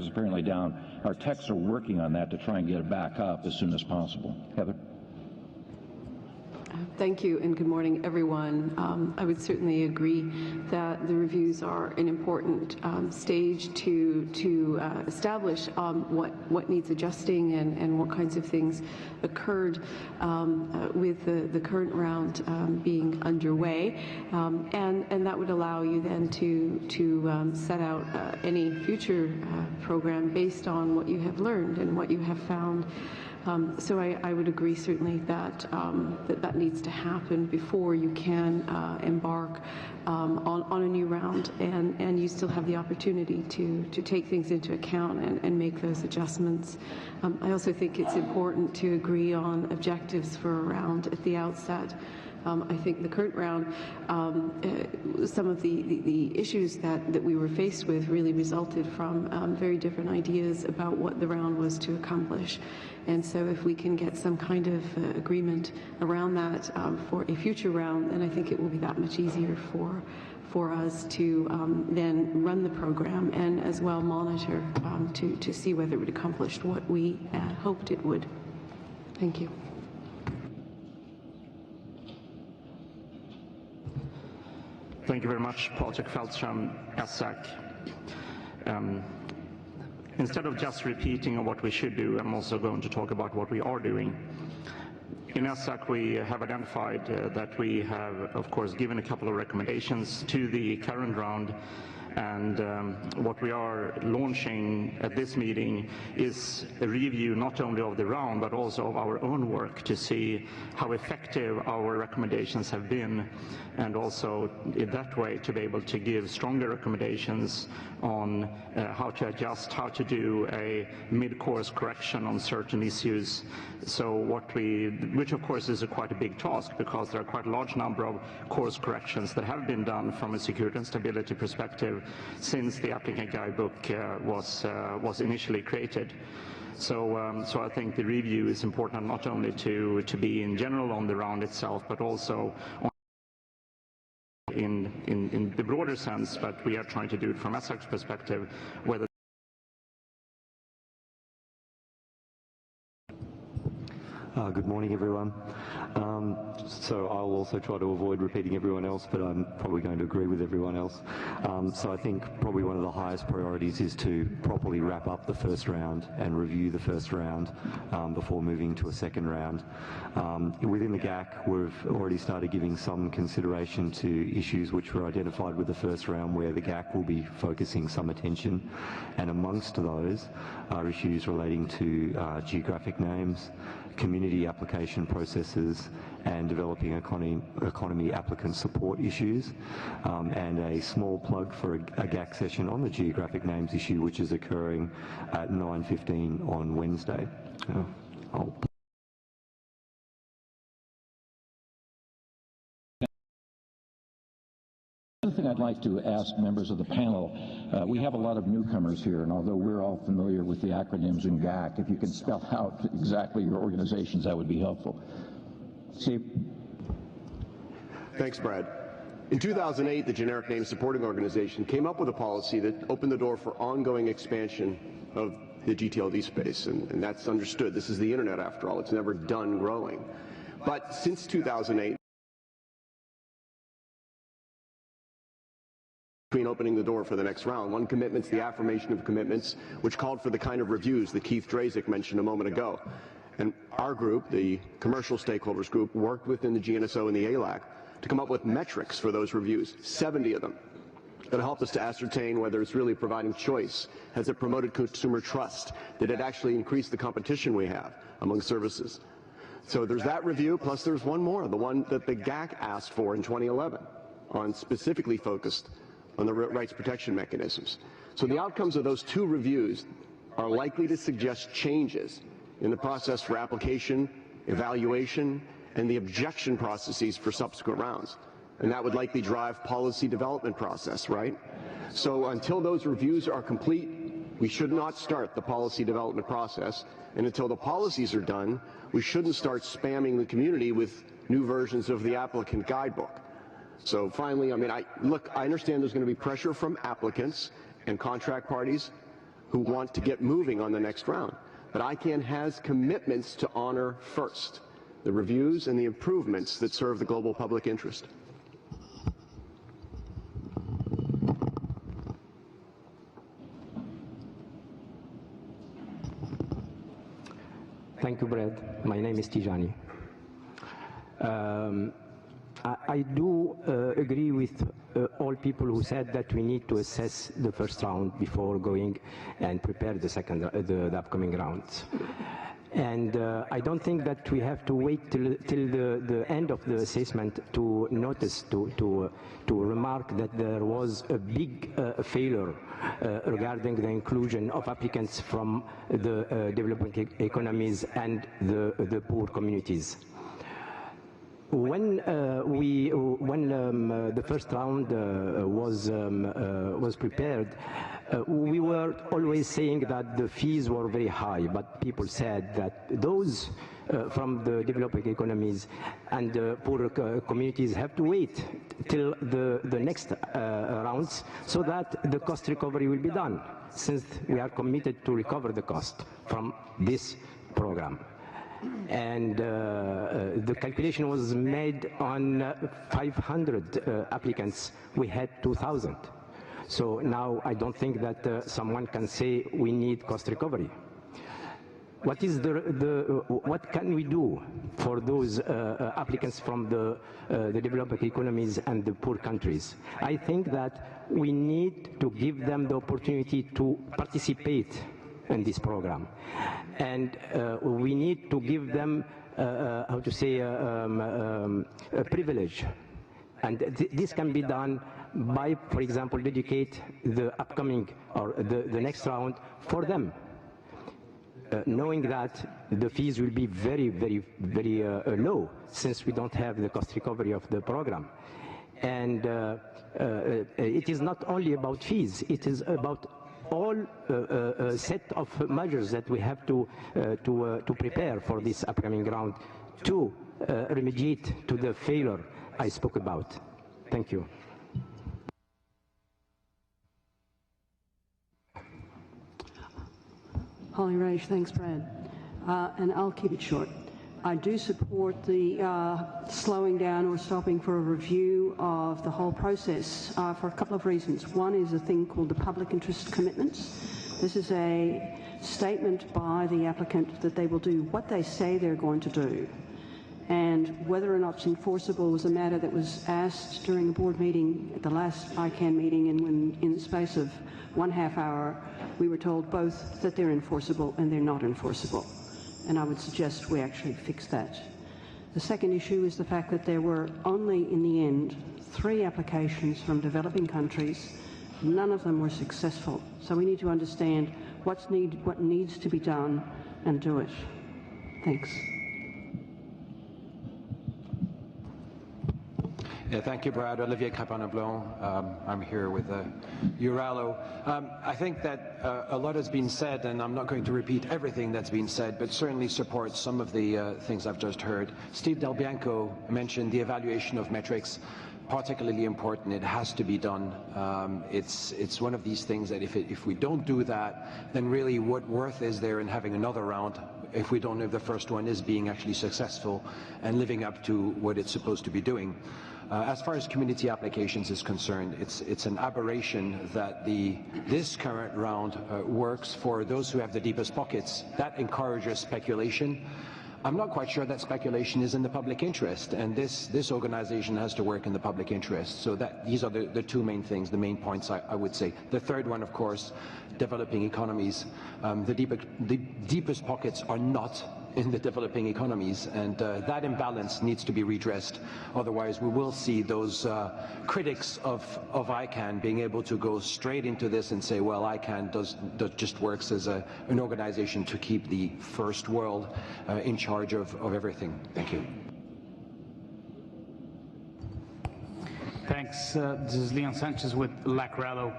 is apparently down. Our techs are working on that to try and get it back up as soon as possible. Heather? Thank you, and good morning, everyone. I would certainly agree that the reviews are an important stage to establish what needs adjusting and what kinds of things occurred with the current round being underway, and that would allow you then to set out any future program based on what you have learned and what you have found. So I would agree certainly that that needs to happen before you can embark on a new round, and you still have the opportunity to take things into account and make those adjustments. I also think it's important to agree on objectives for a round at the outset. I think the current round, some of the issues that we were faced with really resulted from very different ideas about what the round was to accomplish. And so if we can get some kind of agreement around that for a future round, then I think it will be that much easier for us to then run the program and as well monitor to see whether it would accomplish what we hoped it would. Thank you. Thank you very much, Patrick Feldstrom, ESSAC. Instead of just repeating what we should do, I'm also going to talk about what we are doing. In ESSAC, we have identified that we have, of course, given a couple of recommendations to the current round, and what we are launching at this meeting is a review not only of the round but also of our own work to see how effective our recommendations have been, and also in that way to be able to give stronger recommendations on how to adjust, how to do a mid-course correction on certain issues. So which of course is quite a big task, because there are quite a large number of course corrections that have been done from a security and stability perspective since the applicant guidebook was initially created. So I think the review is important not only to be in general on the round itself, but also in the broader sense, but we are trying to do it from ESSAC's perspective, whether good morning, everyone. So I'll also try to avoid repeating everyone else, but I'm probably going to agree with everyone else. So I think probably one of the highest priorities is to properly wrap up the first round and review the first round before moving to a second round. Within the GAC, we've already started giving some consideration to issues which were identified with the first round, where the GAC will be focusing some attention, and amongst those are issues relating to geographic names, community application processes, and developing economy applicant support issues, and a small plug for a GAC session on the geographic names issue, which is occurring at 9:15 on Wednesday. One thing I'd like to ask members of the panel, we have a lot of newcomers here, and although we're all familiar with the acronyms in GAC, if you can spell out exactly your organizations, that would be helpful. Steve? Thanks, Brad. In 2008, the Generic Name Supporting Organization came up with a policy that opened the door for ongoing expansion of the GTLD space, and that's understood. This is the internet, after all. It's never done growing. But since 2008, between opening the door for the next round, one commitment's the affirmation of commitments, which called for the kind of reviews that Keith Drazek mentioned a moment ago. And our group, the commercial stakeholders group, worked within the GNSO and the ALAC to come up with metrics for those reviews, 70 of them, that helped us to ascertain whether it's really providing choice. Has it promoted consumer trust? Did it actually increase the competition we have among services? So there's that review, plus there's one more, the one that the GAC asked for in 2011, on specifically focused on the rights protection mechanisms. So the outcomes of those two reviews are likely to suggest changes in the process for application, evaluation, and the objection processes for subsequent rounds. And that would likely drive policy development process, right? So until those reviews are complete, we should not start the policy development process. And until the policies are done, we shouldn't start spamming the community with new versions of the applicant guidebook. So finally, I mean, I understand there's going to be pressure from applicants and contract parties, who want to get moving on the next round. But ICANN has commitments to honor first, the reviews and the improvements that serve the global public interest. Thank you, Brad. My name is Tijani. I do agree with all people who said that we need to assess the first round before going and prepare the upcoming rounds. And I don't think that we have to wait till the end of the assessment to notice, to remark that there was a big failure regarding the inclusion of applicants from the developing economies and the poor communities. When the first round was prepared, we were always saying that the fees were very high, but people said that those from the developing economies and the poorer communities have to wait till the next rounds so that the cost recovery will be done, since we are committed to recover the cost from this program. And the calculation was made on 500 applicants. We had 2,000. So now I don't think that someone can say we need cost recovery. What is what can we do for those applicants from the developing economies and the poor countries? I think that we need to give them the opportunity to participate in this program, and we need to give them how to say a privilege, and this can be done by, for example, dedicate the upcoming or the next round for them, knowing that the fees will be very, very, very low, since we don't have the cost recovery of the program. And it is not only about fees, it is about all set of measures that we have to prepare for this upcoming round to remediate to the failure I spoke about. Thank you. Holly Rage, thanks, Brad. And I'll keep it short. I do support the slowing down or stopping for a review of the whole process for a couple of reasons. One is a thing called the public interest commitments. This is a statement by the applicant that they will do what they say they're going to do. And whether or not it's enforceable was a matter that was asked during a board meeting at the last ICANN meeting, and when in the space of 1/2 hour we were told both that they're enforceable and they're not enforceable. And I would suggest we actually fix that. The second issue is the fact that there were only, in the end, 3 applications from developing countries. None of them were successful. So we need to understand what needs to be done and do it. Thanks. Yeah, thank you, Brad. Olivier Crapin-Leblon. I'm here with Uralo. I think that a lot has been said, and I'm not going to repeat everything that's been said, but certainly support some of the things I've just heard. Steve Del Bianco mentioned the evaluation of metrics, particularly important. It has to be done. It's one of these things that if we don't do that, then really what worth is there in having another round if we don't know if the first one is being actually successful and living up to what it's supposed to be doing. As far as community applications is concerned, it's an aberration that this current round works for those who have the deepest pockets. That encourages speculation. I'm not quite sure that speculation is in the public interest, and this organization has to work in the public interest. So these are the 2 main things, the main points I would say. The third one, of course, developing economies. The deepest pockets are not in the developing economies, and that imbalance needs to be redressed. Otherwise, we will see those critics of ICANN being able to go straight into this and say, well, ICANN just works as an organization to keep the first world in charge of everything. Thank you. Thanks. This is Leon Sanchez with Lacrello.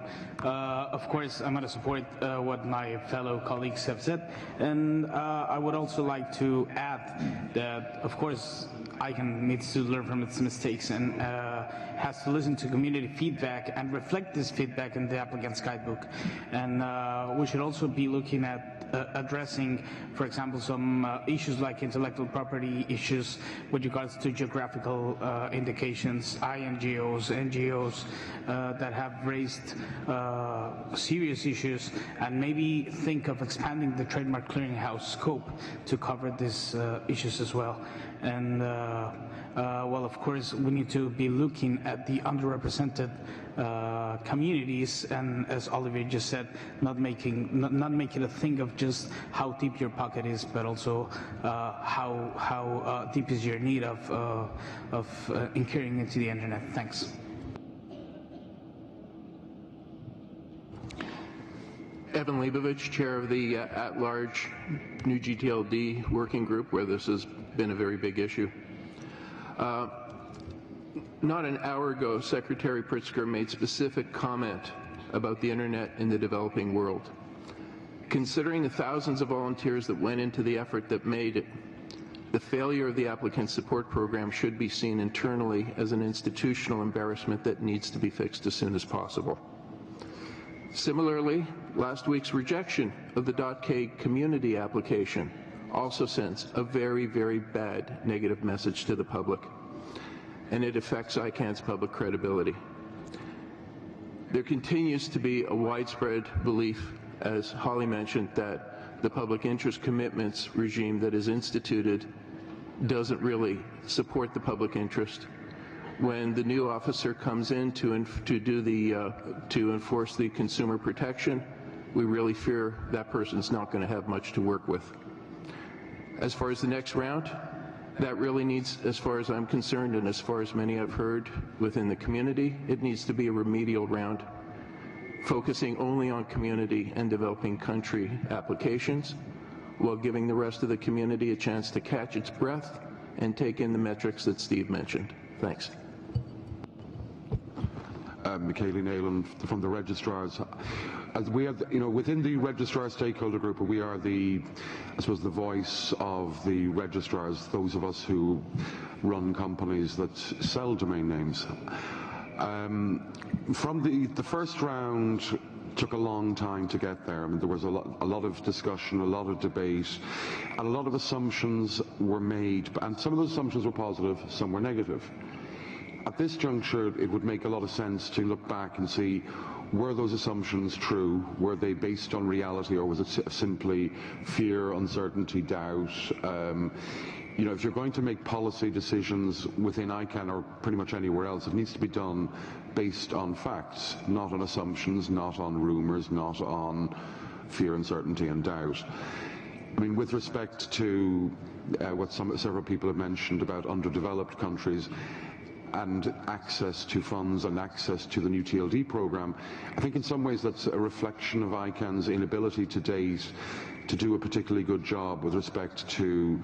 Of course, I'm going to support what my fellow colleagues have said, and I would also like to add that, of course, ICANN needs to learn from its mistakes, and has to listen to community feedback and reflect this feedback in the applicant's guidebook. And we should also be looking at addressing, for example, some issues like intellectual property issues with regards to geographical indications, INGOs, NGOs that have raised serious issues, and maybe think of expanding the trademark clearinghouse scope to cover these issues as well. And well, of course, we need to be looking at the underrepresented communities, and as Olivier just said, not making it a thing of just how deep your pocket is, but also how deep is your need of incurring into the internet. Thanks. Evan Leibovich, chair of the at-large New GTLD working group, where this has been a very big issue. Not an hour ago, Secretary Pritzker made specific comment about the internet in the developing world. Considering the thousands of volunteers that went into the effort that made it, the failure of the applicant support program should be seen internally as an institutional embarrassment that needs to be fixed as soon as possible. Similarly, last week's rejection of the .k community application also sends a very, very bad negative message to the public, and it affects ICANN's public credibility. There continues to be a widespread belief, as Holly mentioned, that the public interest commitments regime that is instituted doesn't really support the public interest. When the new officer comes in to enforce the consumer protection, we really fear that person's not going to have much to work with. As far as the next round, that really needs, as far as I'm concerned, and as far as many I've heard within the community, it needs to be a remedial round, focusing only on community and developing country applications, while giving the rest of the community a chance to catch its breath and take in the metrics that Steve mentioned. Thanks. Michaela Nayland from the registrars. As we have, within the registrar stakeholder group, we are the voice of the registrars, those of us who run companies that sell domain names. From the first round, took a long time to get there. I mean, there was a lot of discussion, a lot of debate, and a lot of assumptions were made, and some of those assumptions were positive, some were negative. At this juncture, it would make a lot of sense to look back and see, were those assumptions true? Were they based on reality, or was it simply fear, uncertainty, doubt? If you're going to make policy decisions within ICANN or pretty much anywhere else, it needs to be done based on facts, not on assumptions, not on rumors, not on fear, uncertainty, and doubt. I mean, with respect to what several people have mentioned about underdeveloped countries, and access to funds and access to the new TLD program, I think in some ways that's a reflection of ICANN's inability to date to do a particularly good job with respect to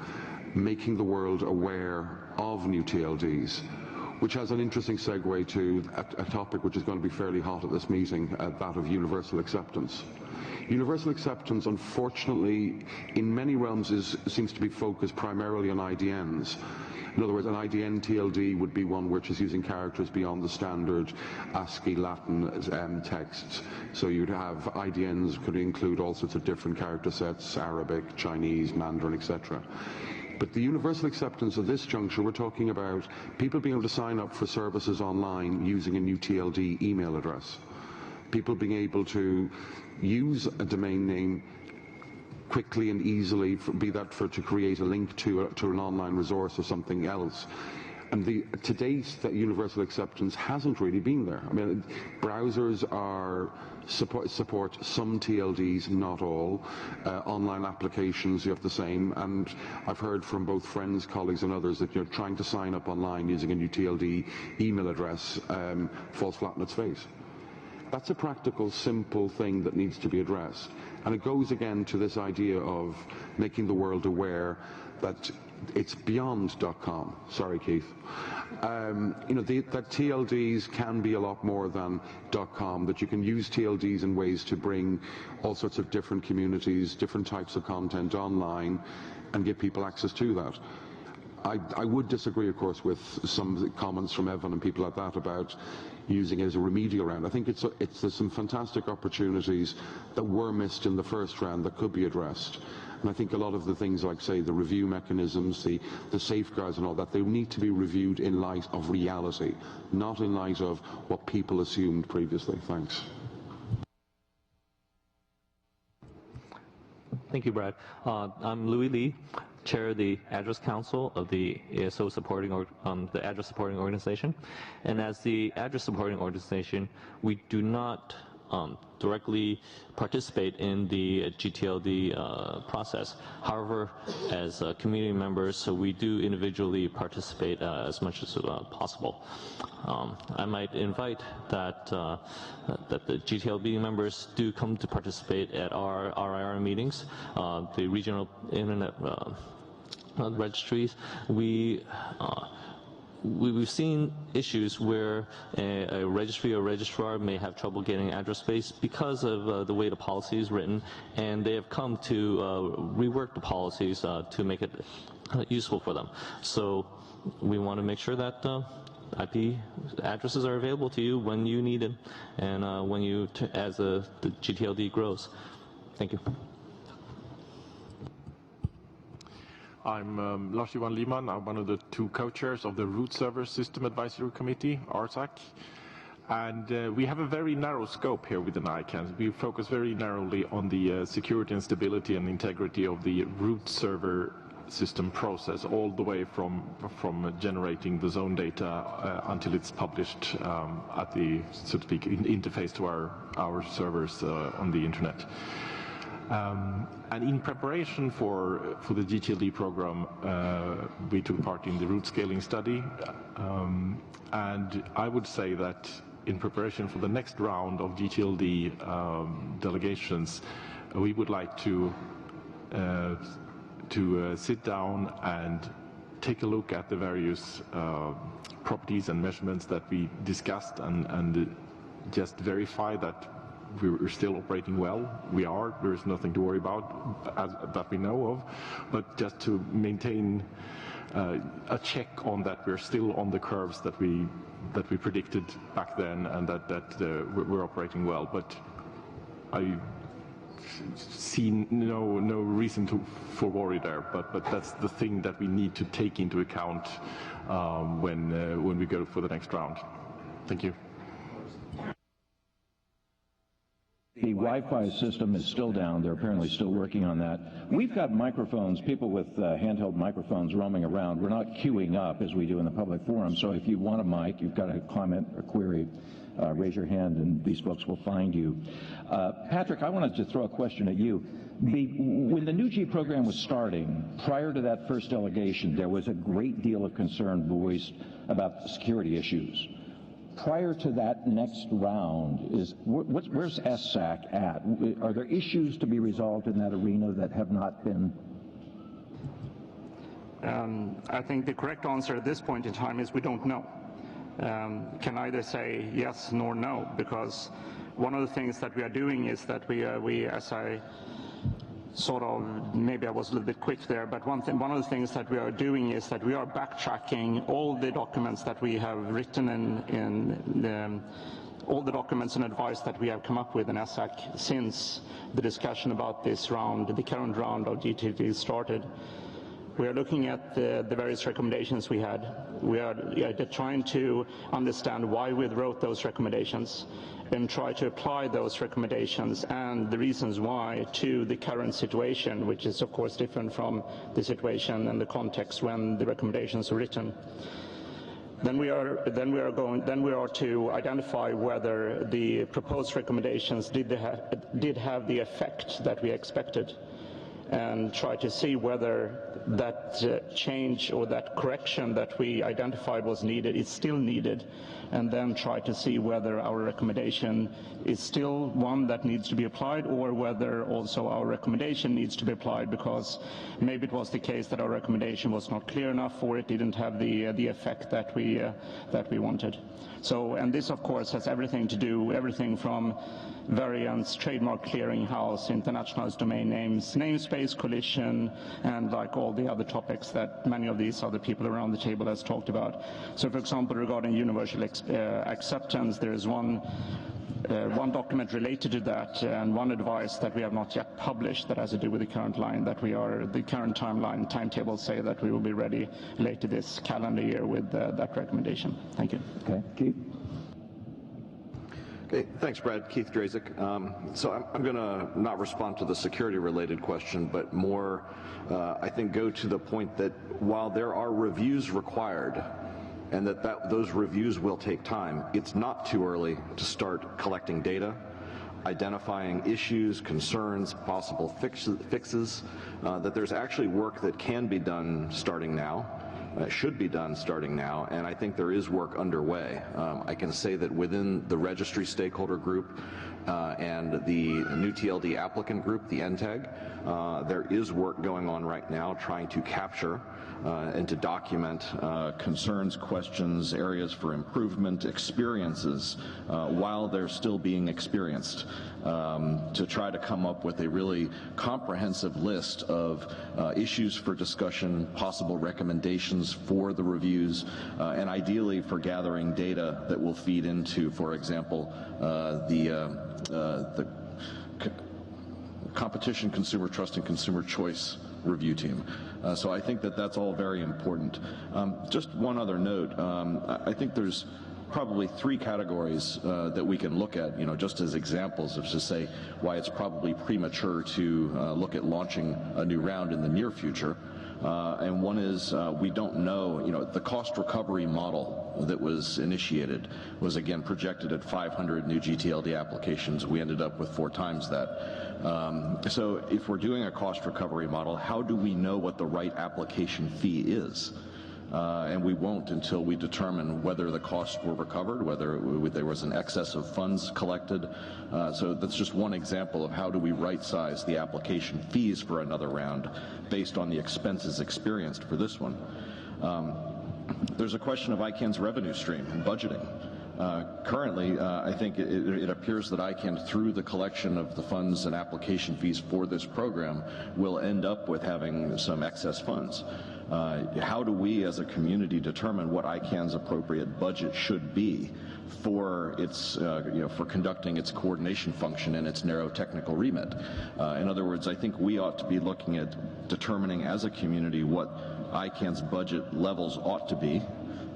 making the world aware of new TLDs, which has an interesting segue to a topic which is going to be fairly hot at this meeting, that of universal acceptance. Universal acceptance, unfortunately, in many realms seems to be focused primarily on IDNs. In other words, an IDN TLD would be one which is using characters beyond the standard ASCII Latin texts. So you'd have IDNs could include all sorts of different character sets, Arabic, Chinese, Mandarin, etc. But the universal acceptance at this juncture, we're talking about people being able to sign up for services online using a new TLD email address. People being able to use a domain name quickly and easily, be that to create a link to an online resource or something else. And to date, that universal acceptance hasn't really been there. I mean, browsers support some TLDs, not all. Online applications, you have the same. And I've heard from both friends, colleagues, and others that you're trying to sign up online using a new TLD email address falls flat on its face. That's a practical, simple thing that needs to be addressed. And it goes again to this idea of making the world aware that it's beyond .com. Sorry, Keith. That TLDs can be a lot more than .com, that you can use TLDs in ways to bring all sorts of different communities, different types of content online, and give people access to that. I would disagree, of course, with some of the comments from Evan and people like that about using it as a remedial round. I think there's some fantastic opportunities that were missed in the first round that could be addressed. And I think a lot of the things like, say, the review mechanisms, the safeguards and all that, they need to be reviewed in light of reality, not in light of what people assumed previously. Thanks. Thank you, Brad. I'm Louis Lee, Chair of the Address Council of the ASO supporting the Address Supporting Organization. And as the Address Supporting Organization, we do not directly participate in the GTLD process. However, as community members, so we do individually participate as much as possible. I might invite that that the GTLD members do come to participate at our RIR meetings, the regional internet registries. We've seen issues where a registry or registrar may have trouble getting address space because of the way the policy is written, and they have come to rework the policies to make it useful for them. So we want to make sure that IP addresses are available to you when you need them, and when you as the GTLD grows. Thank you. I'm Lars-Johan Liemann. I'm one of the two co-chairs of the Root Server System Advisory Committee, RSAC. And we have a very narrow scope here within ICANN. We focus very narrowly on the security and stability and integrity of the root server system process, all the way from generating the zone data until it's published at the, so to speak, interface to our servers on the internet. And in preparation for the GTLD program, we took part in the root scaling study, and I would say that in preparation for the next round of GTLD delegations, we would like to sit down and take a look at the various properties and measurements that we discussed, and just verify that we're still operating well. We are. There is nothing to worry about that we know of, but just to maintain a check on that we're still on the curves that we predicted back then, and that we're operating well. But I see no reason for worry there. But that's the thing that we need to take into account when we go for the next round. Thank you. The Wi-Fi system is still down. They're apparently still working on that. We've got microphones, people with handheld microphones roaming around. We're not queuing up as we do in the public forum. So if you want a mic, you've got a comment or query, raise your hand and these folks will find you. Patrick, I wanted to throw a question at you. When the new G program was starting, prior to that first delegation, there was a great deal of concern voiced about security issues. Prior to that next round, where's SSAC at? Are there issues to be resolved in that arena that have not been? I think the correct answer at this point in time is we don't know. Can either say yes nor no, because one of the things that we are doing is that we as I sort of, maybe I was a little bit quick there, but one of the things that we are doing is that we are backtracking all the documents that we have written in all the documents and advice that we have come up with in SSAC since the discussion about this round, the current round of GTLD started. We are looking at the various recommendations we had. We are trying to understand why we wrote those recommendations and try to apply those recommendations and the reasons why to the current situation, which is of course different from the situation and the context when the recommendations were written. Then we are to identify whether the proposed recommendations did have the effect that we expected, and try to see whether that change or that correction that we identified was needed is still needed, and then try to see whether our recommendation is still one that needs to be applied, or whether also our recommendation needs to be applied because maybe it was the case that our recommendation was not clear enough, or it didn't have the effect that we wanted. So, and this of course has everything to do, everything from variants, trademark clearinghouse, internationalized domain names, namespace space collision, and like all the other topics that many of these other people around the table has talked about. So for example, regarding universal acceptance, there is one document related to that, and one advice that we have not yet published that has to do with the current line, that the current timetables say that we will be ready later this calendar year with that recommendation. Thank you. Okay, Keith? Okay, thanks, Brad. Keith Drazik. So I'm going to not respond to the security-related question, but more, I think, go to the point that while there are reviews required, and that those reviews will take time, it's not too early to start collecting data, identifying issues, concerns, possible fixes, that there's actually work that can be done starting now, should be done starting now, and I think there is work underway. I can say that within the registry stakeholder group and the new TLD applicant group, the NTAG, there is work going on right now trying to capture and to document concerns, questions, areas for improvement, experiences while they're still being experienced, to try to come up with a really comprehensive list of issues for discussion, possible recommendations for the reviews, and ideally for gathering data that will feed into, for example, the Competition, Consumer Trust, and Consumer Choice review team. So I think that that's all very important. Just one other note, I think there's probably three categories that we can look at, just as examples of to say why it's probably premature to look at launching a new round in the near future. And one is we don't know, the cost recovery model that was initiated was again projected at 500 new GTLD applications. We ended up with 4 times that. So if we're doing a cost recovery model, how do we know what the right application fee is? And we won't until we determine whether the costs were recovered, whether there was an excess of funds collected. So that's just one example of how do we right-size the application fees for another round based on the expenses experienced for this one. There's a question of ICANN's revenue stream and budgeting. Currently, I think it appears that ICANN, through the collection of the funds and application fees for this program, will end up with having some excess funds. How do we as a community determine what ICANN's appropriate budget should be for its, for conducting its coordination function and its narrow technical remit? In other words, I think we ought to be looking at determining as a community what ICANN's budget levels ought to be,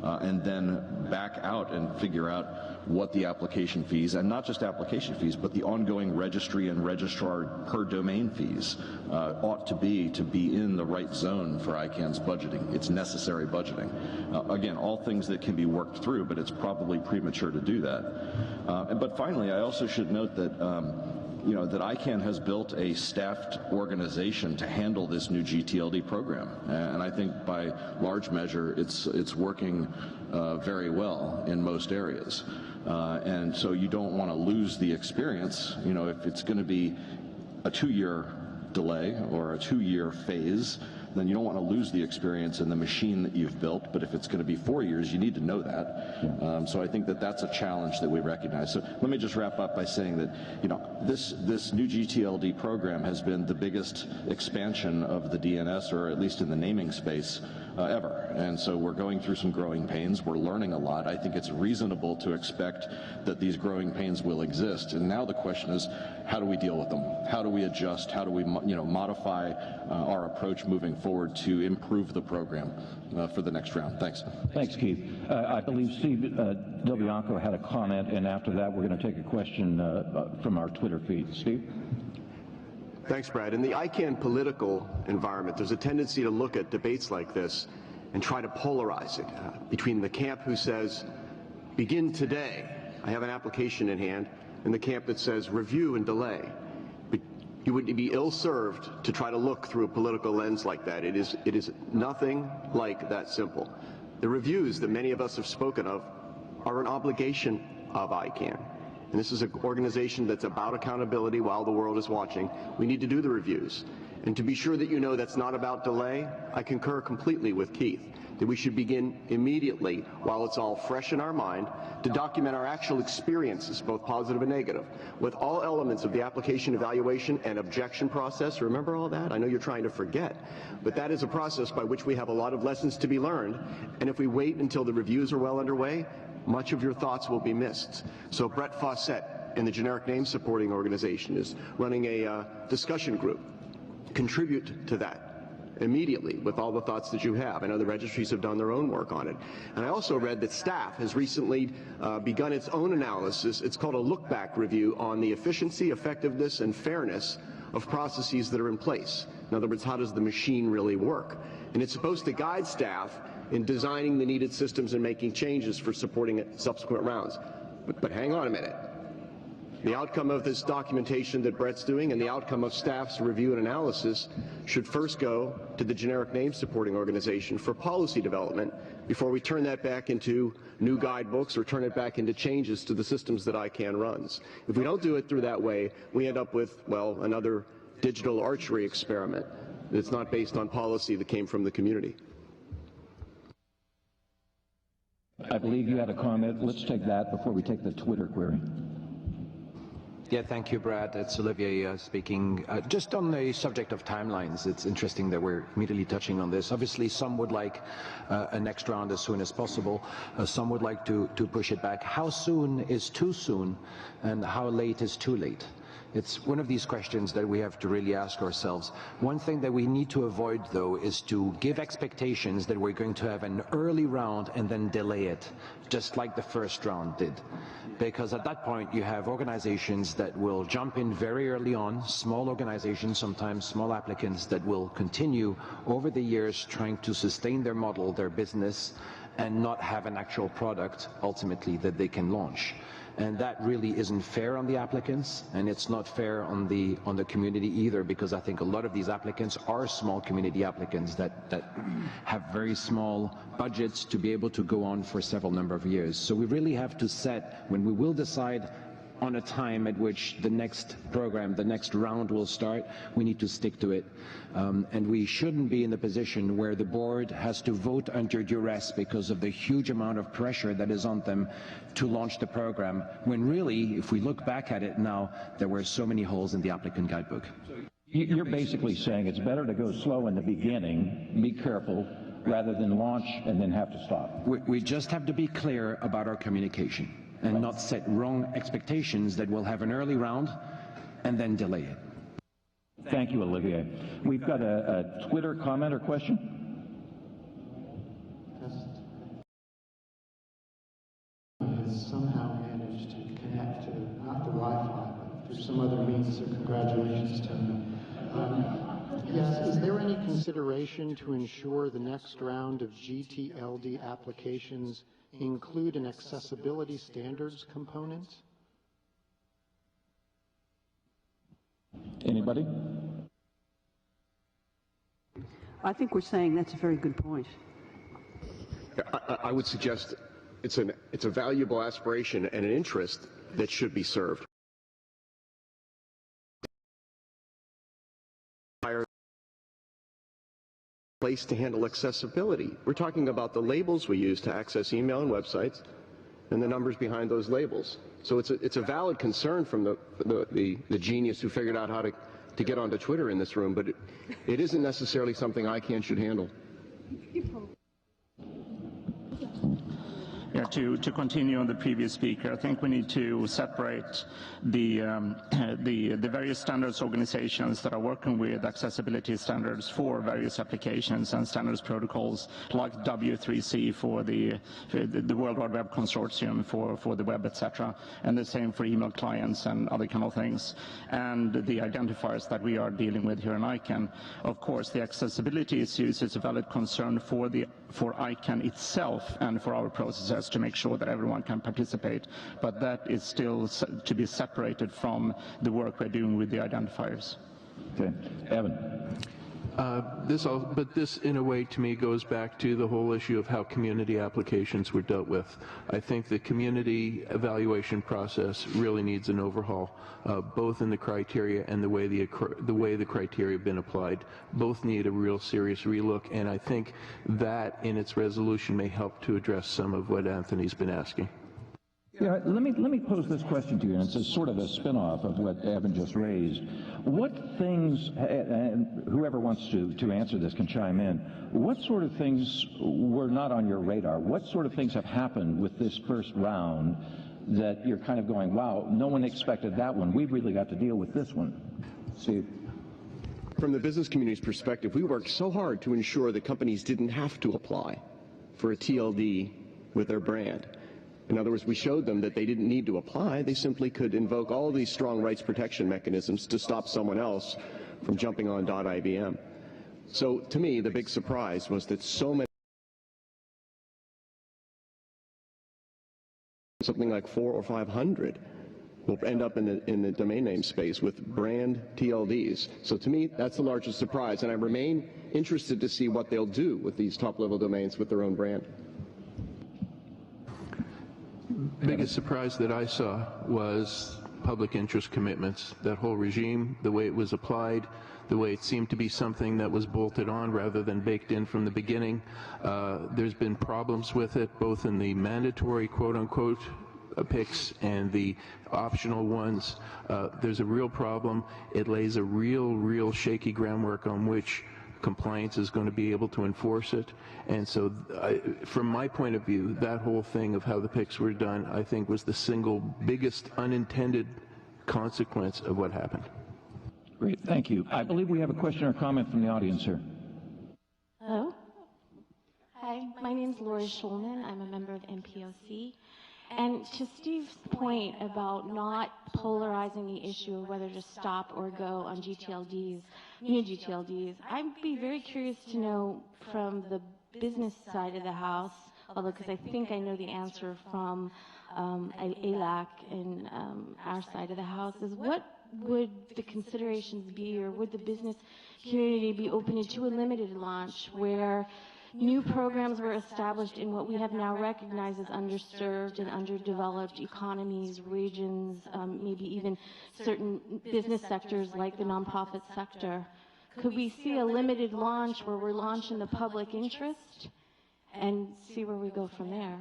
and then back out and figure out what the application fees, and not just application fees, but the ongoing registry and registrar per domain fees ought to be in the right zone for ICANN's budgeting, its necessary budgeting. Again, all things that can be worked through, but it's probably premature to do that. But finally, I also should note that that ICANN has built a staffed organization to handle this new GTLD program, and I think by large measure it's working very well in most areas. And so you don't want to lose the experience. If it's going to be a 2-year delay or a 2-year phase, then you don't want to lose the experience in the machine that you've built. But if it's going to be 4 years, you need to know that. So I think that that's a challenge that we recognize. So let me just wrap up by saying that this new GTLD program has been the biggest expansion of the DNS, or at least in the naming space, ever. And so we're going through some growing pains. We're learning a lot. I think it's reasonable to expect that these growing pains will exist. And now the question is, how do we deal with them? How do we adjust? How do we modify our approach moving forward to improve the program for the next round? Thanks. Thanks, Keith. I believe Steve Del Bianco had a comment, and after that we're going to take a question from our Twitter feed. Steve? Thanks, Brad. In the ICANN political environment, there's a tendency to look at debates like this and try to polarize it between the camp who says, begin today, I have an application in hand, and the camp that says, review and delay. But you would be ill-served to try to look through a political lens like that. It is nothing like that simple. The reviews that many of us have spoken of are an obligation of ICANN. And this is an organization that's about accountability while the world is watching. We need to do the reviews. And to be sure that you know that's not about delay, I concur completely with Keith that we should begin immediately, while it's all fresh in our mind, to document our actual experiences, both positive and negative, with all elements of the application, evaluation, and objection process. Remember all that? I know you're trying to forget, but that is a process by which we have a lot of lessons to be learned, and if we wait until the reviews are well underway, much of your thoughts will be missed. So Brett Fawcett in the Generic Name Supporting Organization is running a discussion group. Contribute to that immediately with all the thoughts that you have. I know the registries have done their own work on it. And I also read that staff has recently begun its own analysis. It's called a look-back review on the efficiency, effectiveness, and fairness of processes that are in place. In other words, how does the machine really work? And it's supposed to guide staff in designing the needed systems and making changes for supporting subsequent rounds. But hang on a minute. The outcome of this documentation that Brett's doing and the outcome of staff's review and analysis should first go to the Generic Name Supporting Organization for policy development before we turn that back into new guidebooks or turn it back into changes to the systems that ICANN runs. If we don't do it through that way, we end up with, well, another digital archery experiment that's not based on policy that came from the community. I believe you had a comment. Let's take that before we take the Twitter query. Yeah, thank you, Brad. It's Olivier speaking. Just on the subject of timelines, it's interesting that we're immediately touching on this. Obviously, some would like a next round as soon as possible. Some would like to push it back. How soon is too soon, and how late is too late? It's one of these questions that we have to really ask ourselves. One thing that we need to avoid, though, is to give expectations that we're going to have an early round and then delay it, just like the first round did. Because at that point, you have organizations that will jump in very early on, small organizations, sometimes small applicants, that will continue over the years trying to sustain their model, their business, and not have an actual product, ultimately, that they can launch. And that really isn't fair on the applicants, and it's not fair on the community either, because I think a lot of these applicants are small community applicants that have very small budgets to be able to go on for several number of years. So we really have to set, when we will decide on a time at which the next program, the next round will start, we need to stick to it. And we shouldn't be in the position where the board has to vote under duress because of the huge amount of pressure that is on them to launch the program, when really, if we look back at it now, there were so many holes in the applicant guidebook. You're basically saying it's better to go slow in the beginning, be careful, rather than launch and then have to stop. We just have to be clear about our communication and not set wrong expectations that we'll have an early round and then delay it. Thank you, Olivier. We've got a Twitter comment or question. Has somehow managed to connect to not the Wi-Fi, but through some other means, so congratulations to him. Yes, is there any consideration to ensure the next round of GTLD applications include an accessibility standards component? Anybody? I think we're saying that's a very good point. I would suggest it's a valuable aspiration and an interest that should be served. Place to handle accessibility. We're talking about the labels we use to access email and websites and the numbers behind those labels. So it's a valid concern from the genius who figured out how to get onto Twitter in this room, but it isn't necessarily something ICANN should handle. Yeah, to continue on the previous speaker, I think we need to separate the various standards organizations that are working with accessibility standards for various applications and standards protocols, like W3C for the World Wide Web Consortium for the web, etc., and the same for email clients and other kind of things, and the identifiers that we are dealing with here in ICANN. Of course, the accessibility issues is a valid concern for ICANN itself and for our processes to make sure that everyone can participate, but that is still to be separated from the work we're doing with the identifiers. Okay. Evan. But this, in a way, to me, goes back to the whole issue of how community applications were dealt with. I think the community evaluation process really needs an overhaul, both in the criteria and the way the criteria have been applied. Both need a real serious relook, and I think that, in its resolution, may help to address some of what Anthony's been asking. Yeah, let me pose this question to you, and it's a sort of a spin-off of what Evan just raised. What things, and whoever wants to answer this can chime in, what sort of things were not on your radar? What sort of things have happened with this first round that you're kind of going, wow, no one expected that one. We've really got to deal with this one. Steve. From the business community's perspective, we worked so hard to ensure that companies didn't have to apply for a TLD with their brand. In other words, we showed them that they didn't need to apply. They simply could invoke all of these strong rights protection mechanisms to stop someone else from jumping on .ibm. So to me, the big surprise was that so many, something like 400 or 500, will end up in the domain name space with brand TLDs. So to me, that's the largest surprise, and I remain interested to see what they'll do with these top-level domains with their own brand. Biggest surprise that I saw was public interest commitments. That whole regime, the way it was applied, the way it seemed to be something that was bolted on rather than baked in from the beginning. There's been problems with it, both in the mandatory quote-unquote PICs and the optional ones. There's a real problem. It lays a real shaky groundwork on which compliance is going to be able to enforce it. And so from my point of view, that whole thing of how the PICs were done, I think, was the single biggest unintended consequence of what happened. Great, thank you. I believe we have a question or comment from the audience here. Hello. Hi, my name is Lori Schulman. I'm a member of MPOC. And to Steve's point about not polarizing the issue of whether to stop or go on GTLDs, new GTLDs, I'd be very curious to know from the business side of the house, although because I think I know the answer from ALAC and our side of the house, is what would the considerations be, or would the business community be open to a limited launch where new programs were established in what we have now recognized as underserved and underdeveloped economies, regions, maybe even certain business sectors like the nonprofit sector? Could we see a limited launch where we're launching the public interest and see where we go from there?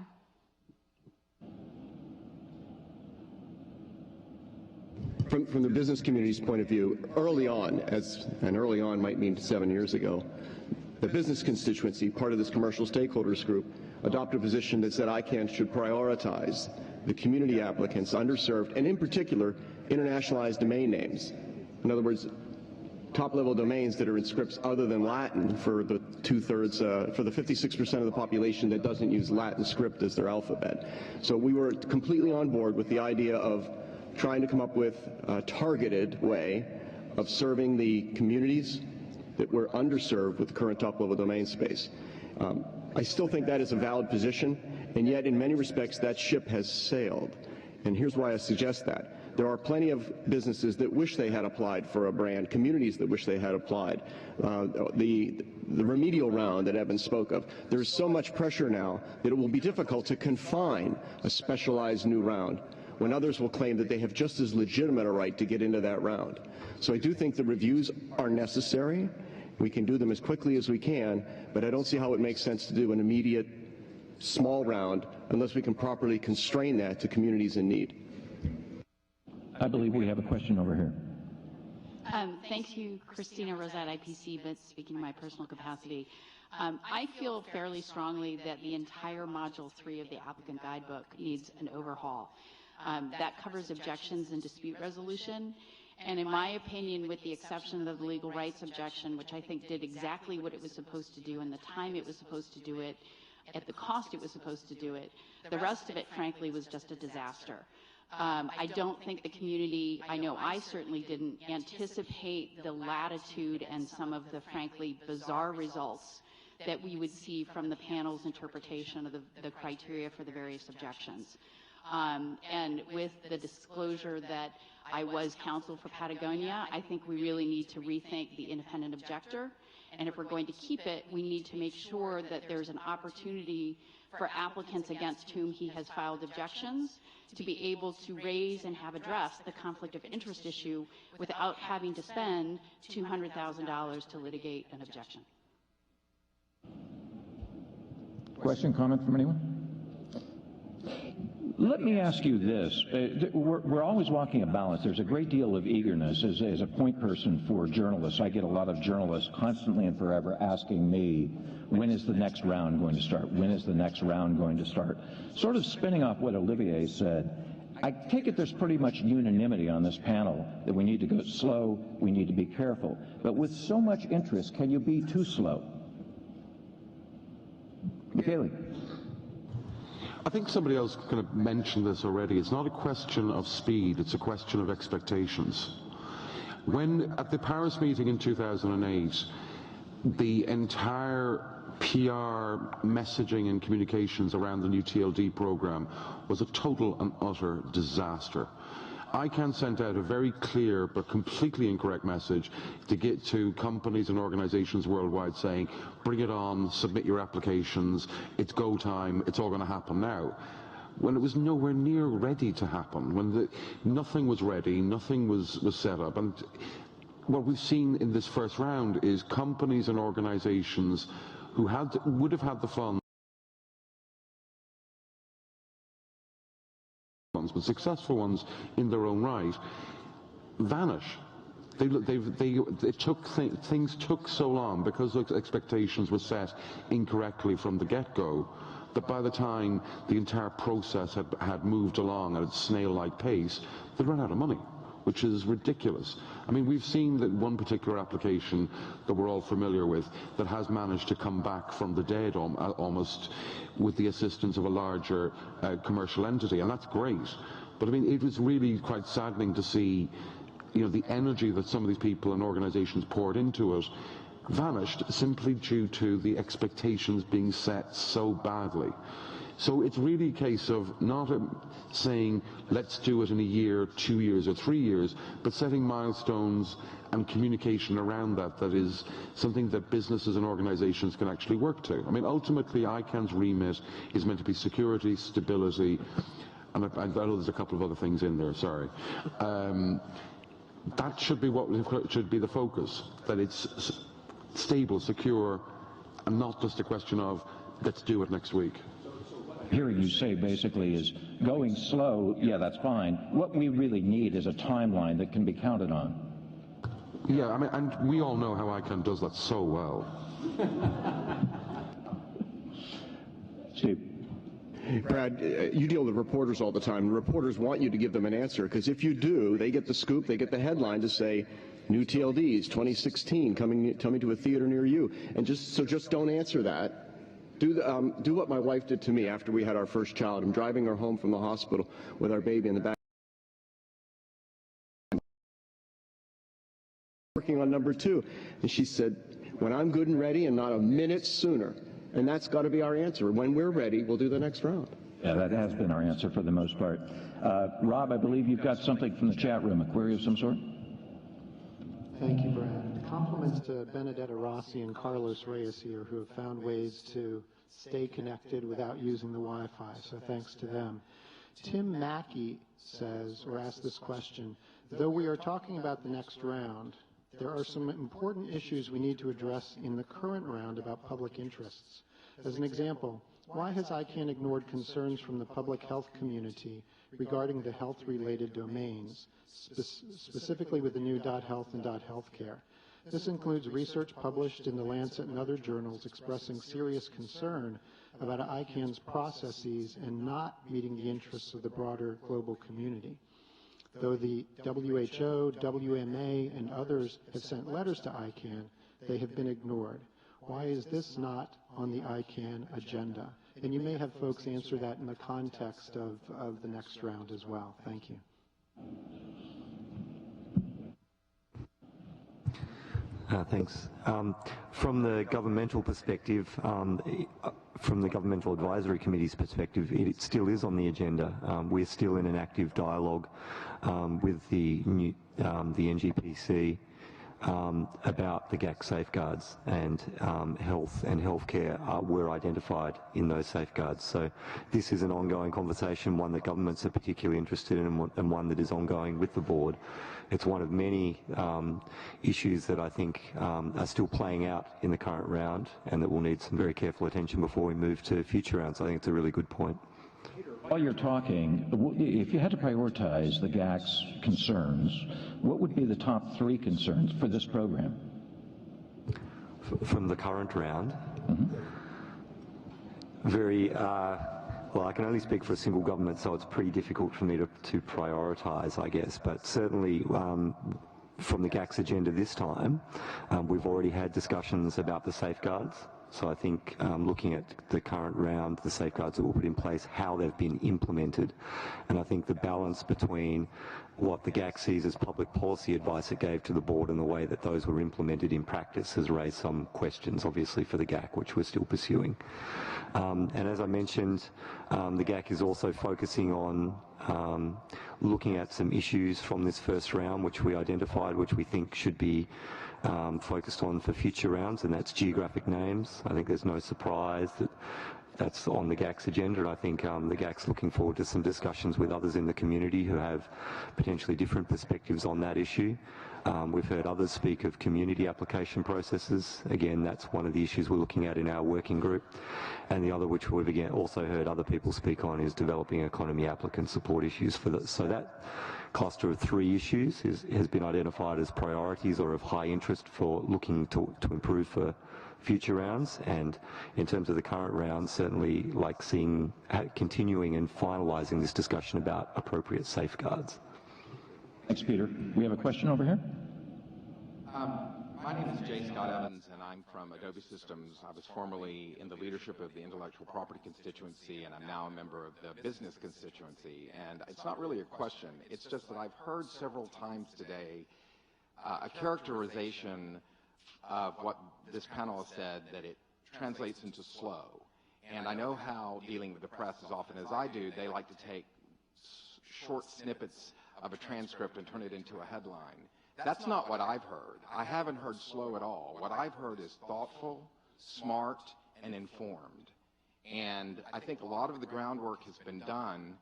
From the business community's point of view, early on, and early on might mean 7 years ago, the business constituency, part of this commercial stakeholders group, adopted a position that said ICANN should prioritize the community applicants, underserved, and in particular, internationalized domain names. In other words, top-level domains that are in scripts other than Latin for the for the 56% of the population that doesn't use Latin script as their alphabet. So we were completely on board with the idea of trying to come up with a targeted way of serving the communities that were underserved with the current top-level domain space. I still think that is a valid position, and yet in many respects that ship has sailed. And here's why I suggest that. There are plenty of businesses that wish they had applied for a brand, communities that wish they had applied. The remedial round that Evan spoke of, there is so much pressure now that it will be difficult to confine a specialized new round when others will claim that they have just as legitimate a right to get into that round. So I do think the reviews are necessary. We can do them as quickly as we can, but I don't see how it makes sense to do an immediate small round unless we can properly constrain that to communities in need. I believe we have a question over here. Thank you, Christina Rosette, IPC, but speaking in my personal capacity. I feel fairly strongly that the entire Module 3 of the applicant guidebook needs an overhaul. That covers objections and dispute resolution. And in my opinion, with the exception of the legal rights objection, which I think did exactly what it was supposed to do in the time it was supposed to do it, at the cost it was supposed to do it, the rest of it, frankly, was just a disaster. I don't think the community, I know I certainly didn't anticipate the latitude and some of the, frankly, bizarre results that we would see from the panel's interpretation of the criteria for the various objections. And with the disclosure that I was counsel for Patagonia, I think we really need to rethink the independent objector. And if we're going to keep it, we need to make sure that there's an opportunity for applicants against whom he has filed objections to be able to raise and have addressed the conflict of interest issue without having to spend $200,000 to litigate an objection. Question, comment from anyone? Let me ask you this. We're always walking a balance. There's a great deal of eagerness. As a point person for journalists, I get a lot of journalists constantly and forever asking me, when is the next round going to start? When is the next round going to start? Sort of spinning off what Olivier said, I take it there's pretty much unanimity on this panel that we need to go slow, we need to be careful. But with so much interest, can you be too slow? Michele. I think somebody else kind of mentioned this already. It's not a question of speed, it's a question of expectations. When, at the Paris meeting in 2008, the entire PR messaging and communications around the new TLD program was a total and utter disaster. ICANN sent out a very clear but completely incorrect message to get to companies and organizations worldwide saying, bring it on, submit your applications, it's go time, it's all going to happen now. When it was nowhere near ready to happen, when nothing was ready, nothing was set up. And what we've seen in this first round is companies and organizations who would have had the funds, but successful ones in their own right, vanish. Things took so long because those expectations were set incorrectly from the get-go that by the time the entire process had moved along at a snail-like pace, they'd run out of money, which is ridiculous. I mean, we've seen that one particular application that we're all familiar with that has managed to come back from the dead almost with the assistance of a larger commercial entity, and that's great. But I mean, it was really quite saddening to see, the energy that some of these people and organizations poured into it vanished simply due to the expectations being set so badly. So it's really a case of not saying, let's do it in a year, 2 years, or 3 years, but setting milestones and communication around that is something that businesses and organizations can actually work to. I mean, ultimately, ICANN's remit is meant to be security, stability, and I know there's a couple of other things in there, sorry. That should be what should be the focus, that it's stable, secure, and not just a question of, let's do it next week. Hearing you say basically is going slow, yeah, that's fine. What we really need is a timeline that can be counted on. Yeah, I mean, and we all know how ICANN does that so well. Steve. Brad, you deal with reporters all the time. Reporters want you to give them an answer, because if you do, they get the scoop, they get the headline to say, new TLDs, 2016, coming to a theater near you. And just don't answer that. Do what my wife did to me after we had our first child. I'm driving her home from the hospital with our baby in the back. Working on number 2. And she said, when I'm good and ready and not a minute sooner. And that's got to be our answer. When we're ready, we'll do the next round. Yeah, that has been our answer for the most part. Rob, I believe you've got something from the chat room, a query of some sort? Thank you, Brad. Compliments to Benedetta Rossi and Carlos Reyes here, who have found ways to stay connected without using the Wi-Fi, so thanks to them. Tim Mackey says, or asked this question, though we are talking about the next round, there are some important issues we need to address in the current round about public interests. As an example, why has ICANN ignored concerns from the public health community regarding the health-related domains, specifically with the new .health and .healthcare? This includes research published in The Lancet and other journals expressing serious concern about ICANN's processes and not meeting the interests of the broader global community. Though the WHO, WMA, and others have sent letters to ICANN, they have been ignored. Why is this not on the ICANN agenda? And you may have folks answer that in the context of the next round as well. Thank you. Thanks. From the governmental perspective, from the Governmental Advisory Committee's perspective, it still is on the agenda. We're still in an active dialogue with the NGPC about the GAC safeguards, and health and healthcare were identified in those safeguards. So this is an ongoing conversation, one that governments are particularly interested in, and one that is ongoing with the board. It's one of many issues that I think are still playing out in the current round, and that will need some very careful attention before we move to future rounds. I think it's a really good point. While you're talking, if you had to prioritize the GAC's concerns, what would be the top 3 concerns for this program? From the current round? Well, I can only speak for a single government, so it's pretty difficult for me to prioritise, I guess. But certainly from the GAC's agenda this time, we've already had discussions about the safeguards. So I think looking at the current round, the safeguards that were put in place, how they've been implemented, and I think the balance between what the GAC sees as public policy advice it gave to the board and the way that those were implemented in practice has raised some questions, obviously, for the GAC, which we're still pursuing. And as I mentioned, the GAC is also focusing on looking at some issues from this first round, which we identified, which we think should be focused on for future rounds, and that's geographic names. I think there's no surprise that that's on the GAC's agenda, and I think the GAC's looking forward to some discussions with others in the community who have potentially different perspectives on that issue. We've heard others speak of community application processes. Again, that's one of the issues we're looking at in our working group. And the other, which we've again also heard other people speak on, is developing economy applicant support issues for that. So that cluster of 3 issues has been identified as priorities or of high interest for looking to improve for future rounds. And in terms of the current round, certainly like seeing continuing and finalising this discussion about appropriate safeguards. Thanks, Peter. We have a question over here. My name is Jay Scott Evans, and I'm from Adobe Systems. I was formerly in the leadership of the intellectual property constituency, and I'm now a member of the business constituency. And it's not really a question. It's just that I've heard several times today a characterization of what this panel has said, that it translates into slow. And I know how dealing with the press as often as I do, they like to take short snippets of a transcript and turn it into a headline. That's not what I've heard. I haven't heard slow at all. What I've heard is thoughtful, smart, and informed. And I think a lot of the groundwork has been done,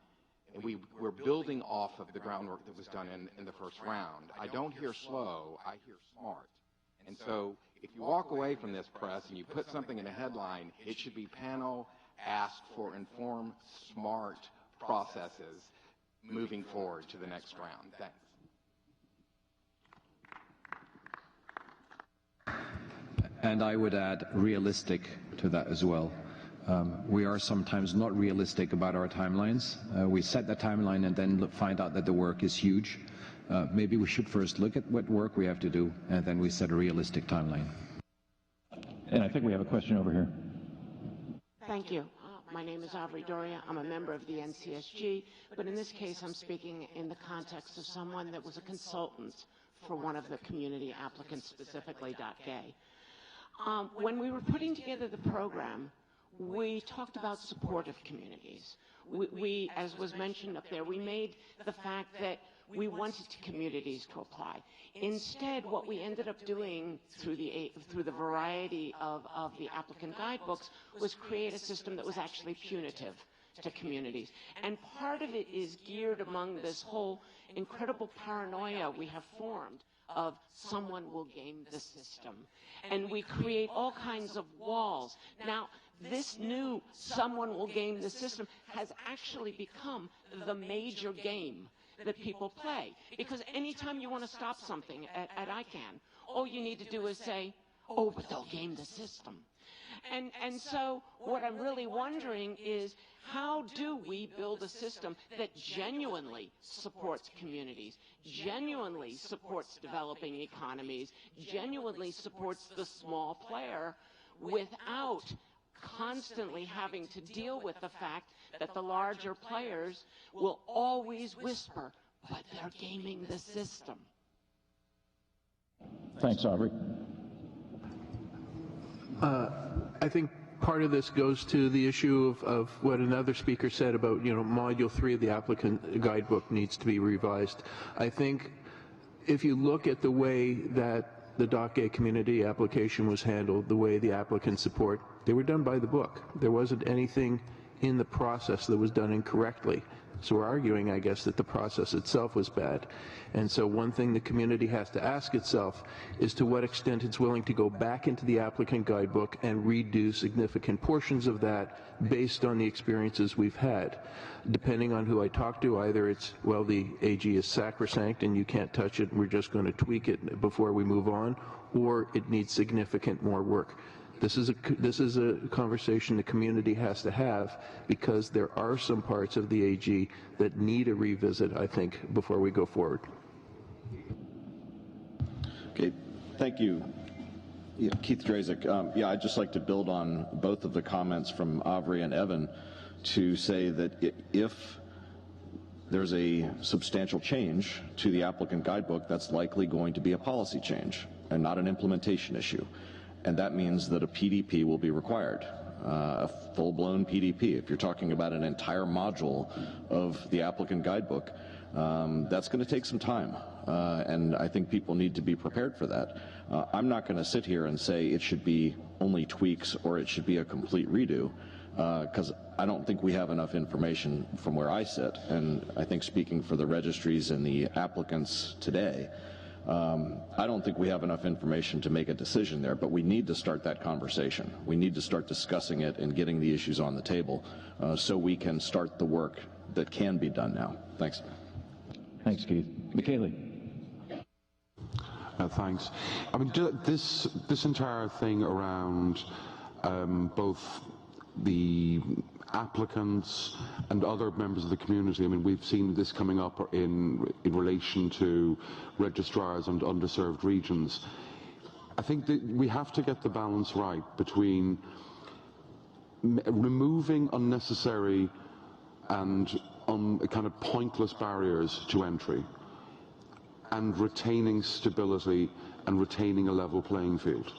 and we're building off of the groundwork that was done in the first round. I don't hear slow, I hear smart. And so if you walk away from this press and you put something in a headline, it should be panel asked for informed, smart processes moving forward to the next round. Thanks. And I would add realistic to that as well. We are sometimes not realistic about our timelines. We set the timeline and then find out that the work is huge. Maybe we should first look at what work we have to do, and then we set a realistic timeline. And I think we have a question over here. Thank you. My name is Aubrey Doria. I'm a member of the NCSG, but in this case I'm speaking in the context of someone that was a consultant for one of the community applicants, specifically .gay. When we were putting together the program, we talked about supportive communities. We, as was mentioned up there, we made the fact that we wanted communities to apply. Instead, what we ended up doing through the variety of the applicant guidebooks was create a system that was actually punitive to communities. And part of it is geared among this whole incredible paranoia we have formed of someone will game the system. And we create all kinds of walls. Now, this new someone will game the system has actually become the major game that people play. Because anytime you want to stop something at ICANN, all you need to do is say, oh, but they'll game the system. And so what I'm really wondering is, how do we build a system that genuinely supports communities, genuinely supports developing economies, genuinely supports the small player, without constantly having to deal with the fact that the larger players will always whisper, but they're gaming the system? Thanks, Aubrey. I think part of this goes to the issue of what another speaker said about, Module 3 of the applicant guidebook needs to be revised. I think if you look at the way that the .gay community application was handled, the way the applicant support, they were done by the book. There wasn't anything in the process that was done incorrectly. So we're arguing, I guess, that the process itself was bad. And so one thing the community has to ask itself is to what extent it's willing to go back into the applicant guidebook and redo significant portions of that based on the experiences we've had. Depending on who I talk to, either it's, well, the AG is sacrosanct and you can't touch it and we're just going to tweak it before we move on, or it needs significant more work. This is a conversation the community has to have, because there are some parts of the AG that need a revisit, I think, before we go forward. Okay, thank you. Keith Drazek. I'd just like to build on both of the comments from Avri and Evan to say that if there's a substantial change to the applicant guidebook, that's likely going to be a policy change and not an implementation issue. And that means that a PDP will be required, a full-blown PDP. If you're talking about an entire module of the applicant guidebook, that's going to take some time, and I think people need to be prepared for that. I'm not going to sit here and say it should be only tweaks or it should be a complete redo, because I don't think we have enough information from where I sit, and I think speaking for the registries and the applicants today, I don't think we have enough information to make a decision there, but we need to start that conversation. We need to start discussing it and getting the issues on the table so we can start the work that can be done now. Thanks. Thanks, Keith. Michele. Thanks. I mean, this entire thing around both the applicants and other members of the community, I mean, we've seen this coming up in relation to registrars and underserved regions. I think that we have to get the balance right between removing unnecessary and kind of pointless barriers to entry and retaining stability and retaining a level playing field.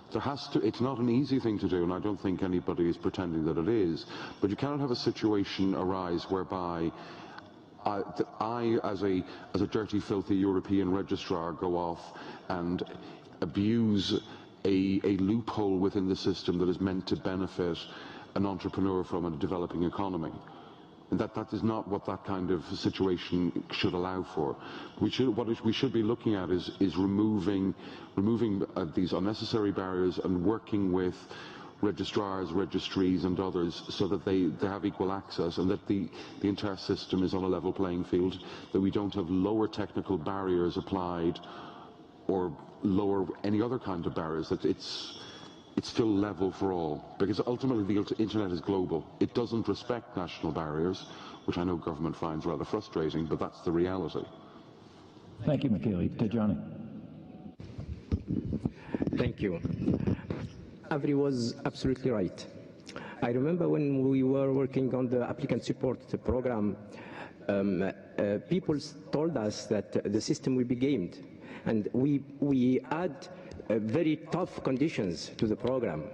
It's not an easy thing to do, and I don't think anybody is pretending that it is, but you cannot have a situation arise whereby I as a dirty, filthy European registrar, go off and abuse a loophole within the system that is meant to benefit an entrepreneur from a developing economy. And that is not what that kind of situation should allow for. What we should be looking at is removing these unnecessary barriers and working with registrars, registries and others so that they have equal access, and that the entire system is on a level playing field, that we don't have lower technical barriers applied or lower any other kind of barriers, that it's still level for all, because ultimately the internet is global. It doesn't respect national barriers, which I know government finds rather frustrating, but that's the reality. Thank you, Michele. Tejani. Thank you. Avri was absolutely right. I remember when we were working on the applicant support program, people told us that the system will be gamed, and we had very tough conditions to the program,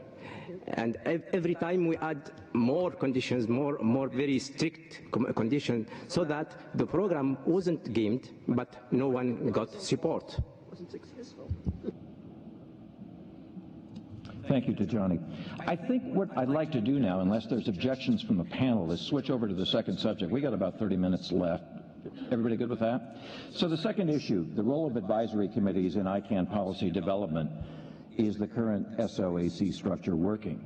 and every time we add more conditions, more very strict conditions, so that the program wasn't gamed, but no one got support. Wasn't successful. Thank you, Tejani. I think what I'd like to do now, unless there's objections from the panel, is switch over to the second subject. We got about 30 minutes left. Everybody good with that? So the second issue, the role of advisory committees in ICANN policy development. Is the current SOAC structure working?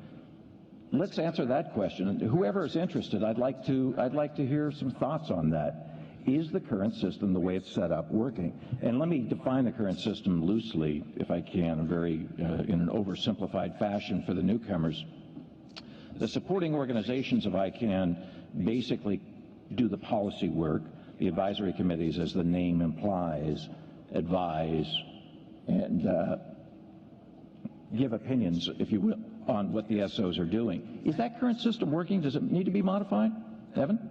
Let's answer that question. Whoever is interested, I'd like to hear some thoughts on that. Is the current system, the way it's set up, working? And let me define the current system loosely, if I can, in an oversimplified fashion for the newcomers. The supporting organizations of ICANN basically do the policy work. The advisory committees, as the name implies, advise and give opinions, if you will, on what the SOs are doing. Is that current system working? Does it need to be modified? Evan?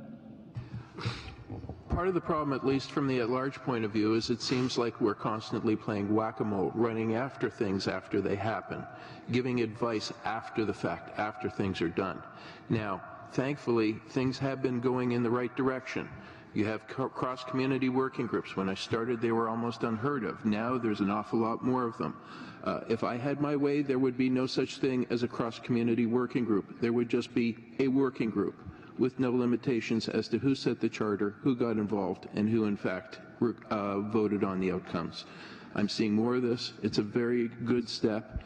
part of the problem, at least from the at-large point of view, is it seems like we're constantly playing whack-a-mole, running after things after they happen, giving advice after the fact, after things are done. Now, thankfully, things have been going in the right direction. You have cross-community working groups. When I started, they were almost unheard of. Now there's an awful lot more of them. If I had my way, there would be no such thing as a cross-community working group. There would just be a working group with no limitations as to who set the charter, who got involved, and who, in fact, voted on the outcomes. I'm seeing more of this. It's a very good step.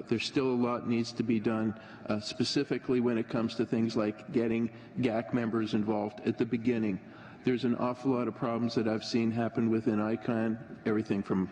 There's still a lot needs to be done, specifically when it comes to things like getting GAC members involved at the beginning. There's an awful lot of problems that I've seen happen within ICANN, everything from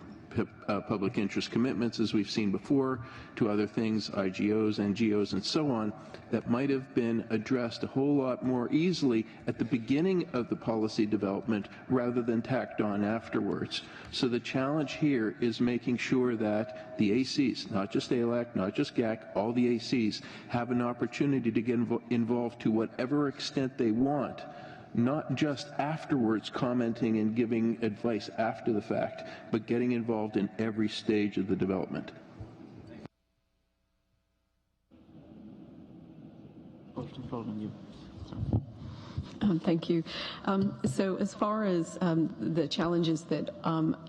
public interest commitments, as we've seen before, to other things, IGOs, NGOs, and so on, that might have been addressed a whole lot more easily at the beginning of the policy development rather than tacked on afterwards. So the challenge here is making sure that the ACs, not just ALAC, not just GAC, all the ACs, have an opportunity to get involved to whatever extent they want, not just afterwards commenting and giving advice after the fact, but getting involved in every stage of the development. Thank you. So as far as the challenges that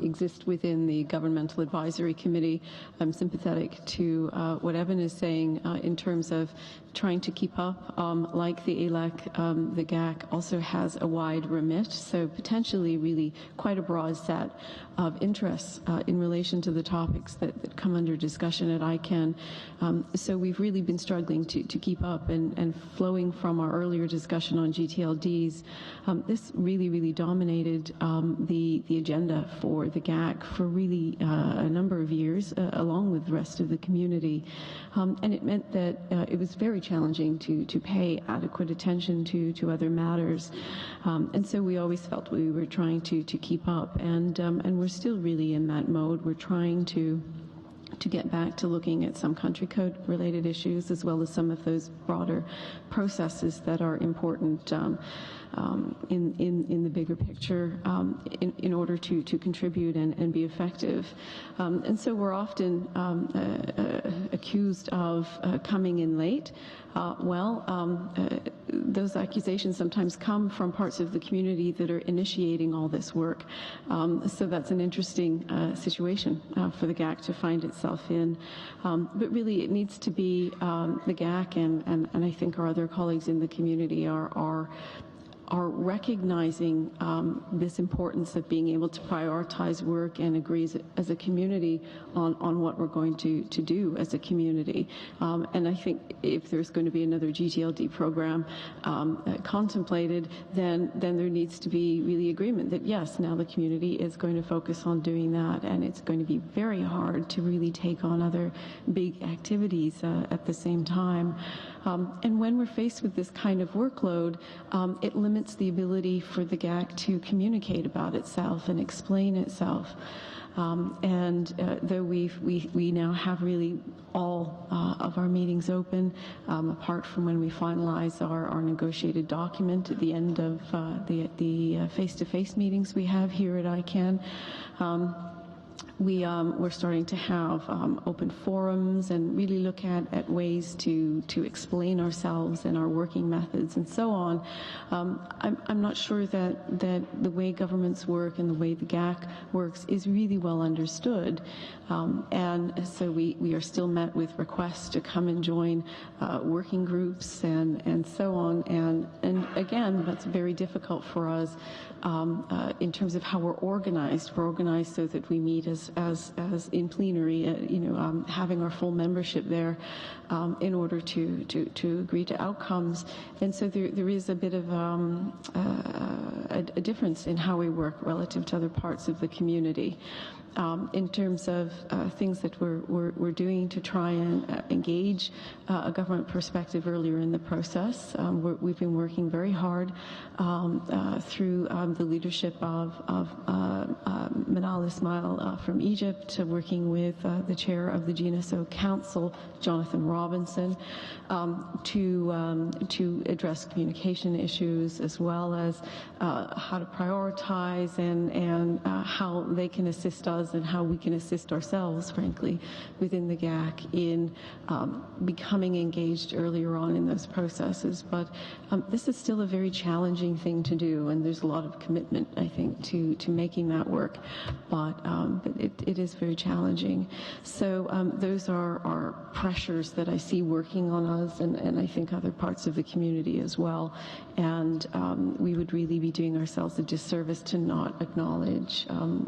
exist within the Governmental Advisory Committee, I'm sympathetic to what Evan is saying in terms of trying to keep up. Like the ALAC, the GAC also has a wide remit, so potentially really quite a broad set of interests in relation to the topics that come under discussion at ICANN. So we've really been struggling to keep up, and flowing from our earlier discussion on GTLDs, this really dominated the agenda for the GAC for really a number of years, along with the rest of the community. And it meant that it was very challenging to pay adequate attention to other matters. And so we always felt we were trying to keep up, and we're still really in that mode. We're trying to get back to looking at some country code related issues, as well as some of those broader processes that are important in the bigger picture in order to contribute and be effective. And so we're often accused of coming in late. Those accusations sometimes come from parts of the community that are initiating all this work. So that's an interesting situation for the GAC to find itself in. But really it needs to be the GAC and I think our other colleagues in the community are recognizing this importance of being able to prioritize work and agree as a community on what we're going to do as a community. And I think if there's going to be another GTLD program contemplated, then there needs to be really agreement that yes, now the community is going to focus on doing that, and it's going to be very hard to really take on other big activities at the same time. And when we're faced with this kind of workload, it limits the ability for the GAC to communicate about itself and explain itself. Though we now have really all of our meetings open, apart from when we finalize our negotiated document at the end of the face-to-face meetings we have here at ICANN, we're starting to have open forums and really look at ways to explain ourselves and our working methods and so on. I'm not sure that the way governments work and the way the GAC works is really well understood. And so we are still met with requests to come and join working groups and so on. And again, that's very difficult for us in terms of how we're organized. We're organized so that we meet as in plenary, having our full membership there in order to agree to outcomes. And so there is a bit of a difference in how we work relative to other parts of the community. In terms of things that we're doing to try and engage a government perspective earlier in the process. We've been working very hard through the leadership of Manal Ismail from from Egypt, working with the chair of the GNSO Council, Jonathan Robinson, to address communication issues as well as how to prioritize and how they can assist us and how we can assist ourselves, frankly, within the GAC in becoming engaged earlier on in those processes. But this is still a very challenging thing to do, and there's a lot of commitment, I think, to making that work. But it is very challenging. So those are pressures that I see working on us, and I think other parts of the community as well. And we would really be doing ourselves a disservice to not acknowledge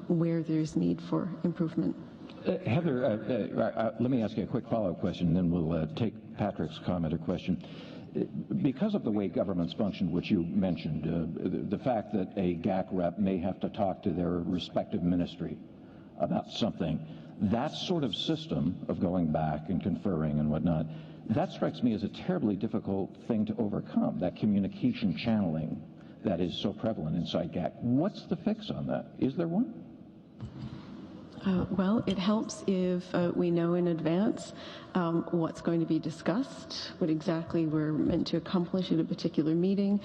where there's need for improvement. Heather, let me ask you a quick follow-up question, and then we'll take Patrick's comment or question. Because of the way governments function, which you mentioned, the fact that a GAC rep may have to talk to their respective ministry about something, that sort of system of going back and conferring and whatnot, that strikes me as a terribly difficult thing to overcome, that communication channeling that is so prevalent inside GAC. What's the fix on that? Is there one? Well, it helps if we know in advance what's going to be discussed, what exactly we're meant to accomplish at a particular meeting,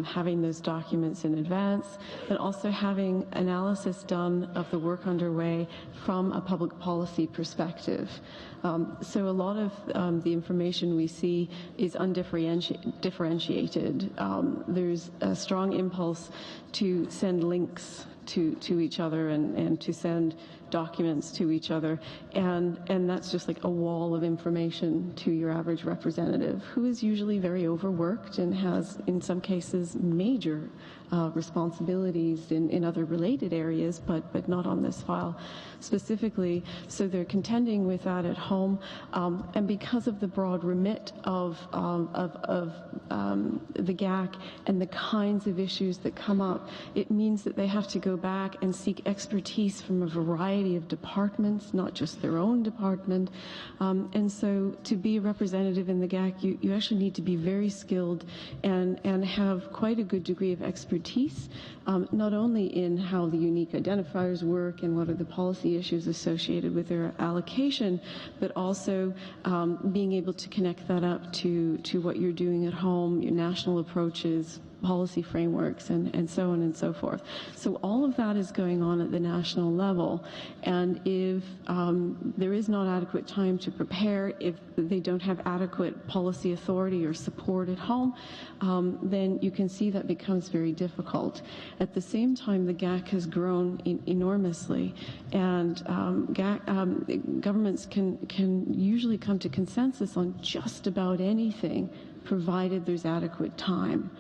having those documents in advance, but also having analysis done of the work underway from a public policy perspective. So a lot of the information we see is undifferentiated. There's a strong impulse to send links to each other and to send documents to each other, and that's just like a wall of information to your average representative, who is usually very overworked and has, in some cases, major responsibilities in other related areas, but not on this file specifically. So they're contending with that at home, and because of the broad remit of the GAC and the kinds of issues that come up, it means that they have to go back and seek expertise from a variety of departments, not just their own department. And so to be a representative in the GAC, you actually need to be very skilled and have quite a good degree of expertise, not only in how the unique identifiers work and what are the policy issues associated with their allocation, but also being able to connect that up to what you're doing at home, your national approaches, policy frameworks, and so on and so forth. So all of that is going on at the national level, and if there is not adequate time to prepare, if they don't have adequate policy authority or support at home, then you can see that becomes very difficult. At the same time, the GAC has grown enormously, and governments can usually come to consensus on just about anything, provided there's adequate time.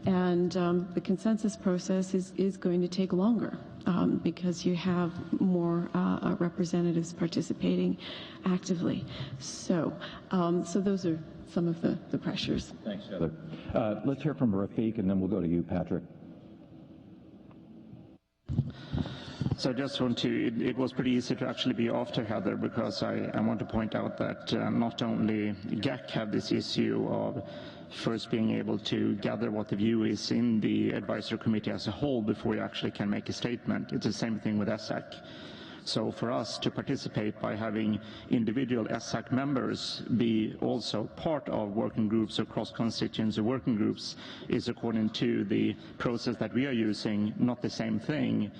And the consensus process is going to take longer because you have more representatives participating actively. So those are some of the pressures. Thanks, Heather. Let's hear from Rafiq, and then we'll go to you, Patrick. So I just want to, it was pretty easy to actually be after Heather, because I want to point out that not only GAC have this issue of first being able to gather what the view is in the advisory committee as a whole before you actually can make a statement. It's the same thing with ESSAC. So for us to participate by having individual ESSAC members be also part of working groups or cross-constituency working groups is, according to the process that we are using, not the same thing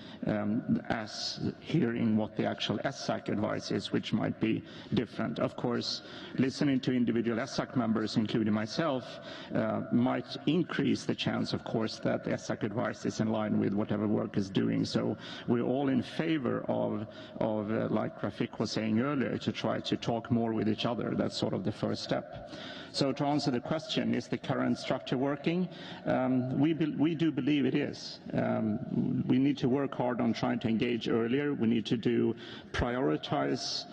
as hearing what the actual ESSAC advice is, which might be different. Of course, listening to individual ESSAC members, including myself, might increase the chance, of course, that the ESSAC advice is in line with whatever work is doing. So we're all in favor of like Rafiq was saying earlier, to try to talk more with each other. That's sort of the first step. So to answer the question, is the current structure working? We do believe it is. We need to work hard on trying to engage earlier. We need to prioritize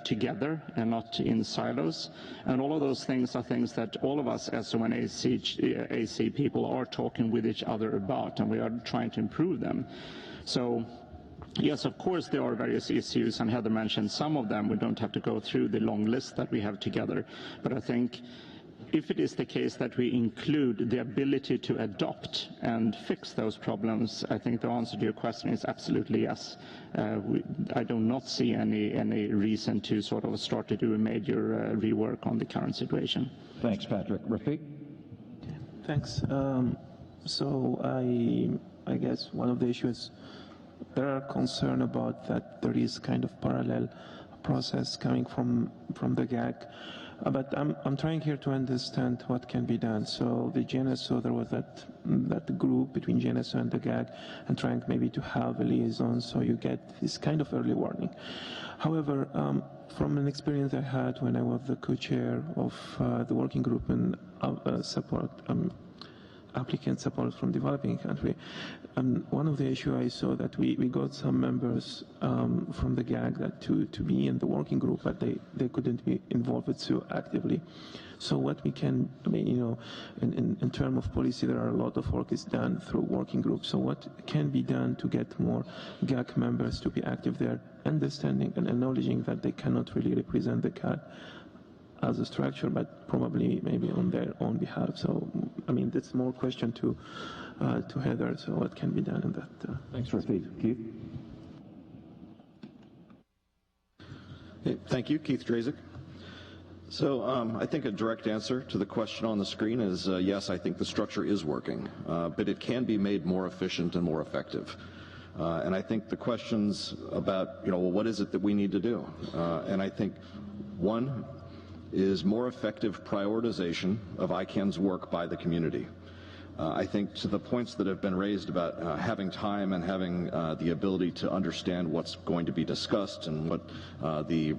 together and not in silos. And all of those things are things that all of us SO and AC people are talking with each other about, and we are trying to improve them. So yes, of course, there are various issues, and Heather mentioned some of them. We don't have to go through the long list that we have together. But I think if it is the case that we include the ability to adopt and fix those problems, I think the answer to your question is absolutely yes. I do not see any reason to sort of start to do a major rework on the current situation. Thanks, Patrick. Rafiq? Thanks. So I guess one of the issues, there are concern about that there is kind of parallel process coming from the GAG. But I'm trying here to understand what can be done. So the GNSO, there was that group between GNSO and the GAG, and trying maybe to have a liaison so you get this kind of early warning. However, from an experience I had when I was the co-chair of the working group and support applicant support from developing country. One of the issues I saw that we got some members from the GAG that to be in the working group, but they couldn't be involved so actively. So what we can, I mean, you know, in terms of policy, there are a lot of work is done through working groups. So what can be done to get more GAG members to be active there, understanding and acknowledging that they cannot really represent the GAG as a structure, but probably maybe on their own behalf. So, I mean, that's more question to Heather. So, what can be done in that? Thanks, Rafiq. Keith? Hey, thank you, Keith Drazik. So, I think a direct answer to the question on the screen is yes, I think the structure is working, but it can be made more efficient and more effective. And I think the questions about, you know, well, what is it that we need to do? And I think one is more effective prioritization of ICANN's work by the community. I think to the points that have been raised about having time and having the ability to understand what's going to be discussed and what the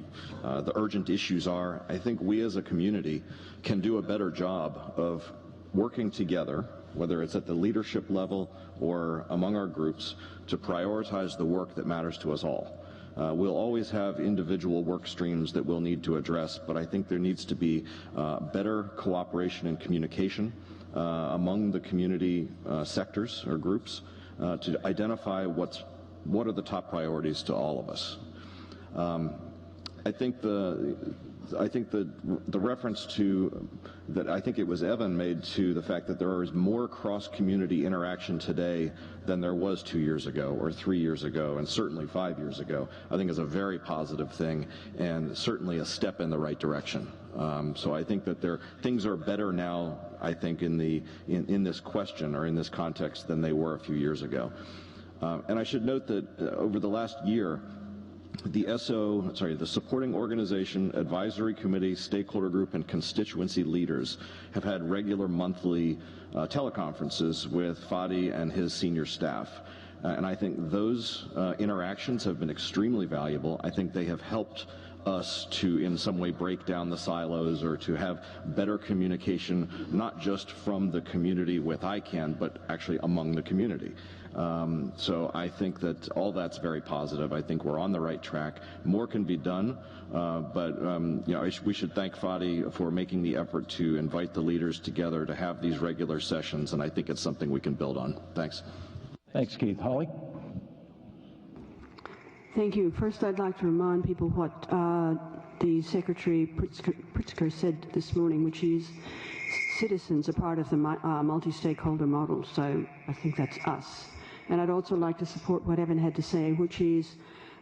urgent issues are, I think we as a community can do a better job of working together, whether it's at the leadership level or among our groups, to prioritize the work that matters to us all. We'll always have individual work streams that we'll need to address, but I think there needs to be better cooperation and communication among the community sectors or groups to identify what are the top priorities to all of us. I think the reference to that, I think it was Evan made to the fact that there is more cross-community interaction today than there was 2 years ago or 3 years ago and certainly 5 years ago, I think is a very positive thing and certainly a step in the right direction. So I think that things are better now, I think, in this question or in this context than they were a few years ago. And I should note that over the last year, the Supporting Organization, Advisory Committee, Stakeholder Group, and Constituency leaders have had regular monthly teleconferences with Fadi and his senior staff. And I think those interactions have been extremely valuable. I think they have helped us to in some way break down the silos or to have better communication, not just from the community with ICANN, but actually among the community. So I think that all that's very positive. I think we're on the right track. More can be done, but you know, we should thank Fadi for making the effort to invite the leaders together to have these regular sessions, and I think it's something we can build on. Thanks. Thanks, Keith. Holly? Thank you. First, I'd like to remind people what the Secretary Pritzker said this morning, which is citizens are part of the multi-stakeholder model, so I think that's us. And I'd also like to support what Evan had to say, which is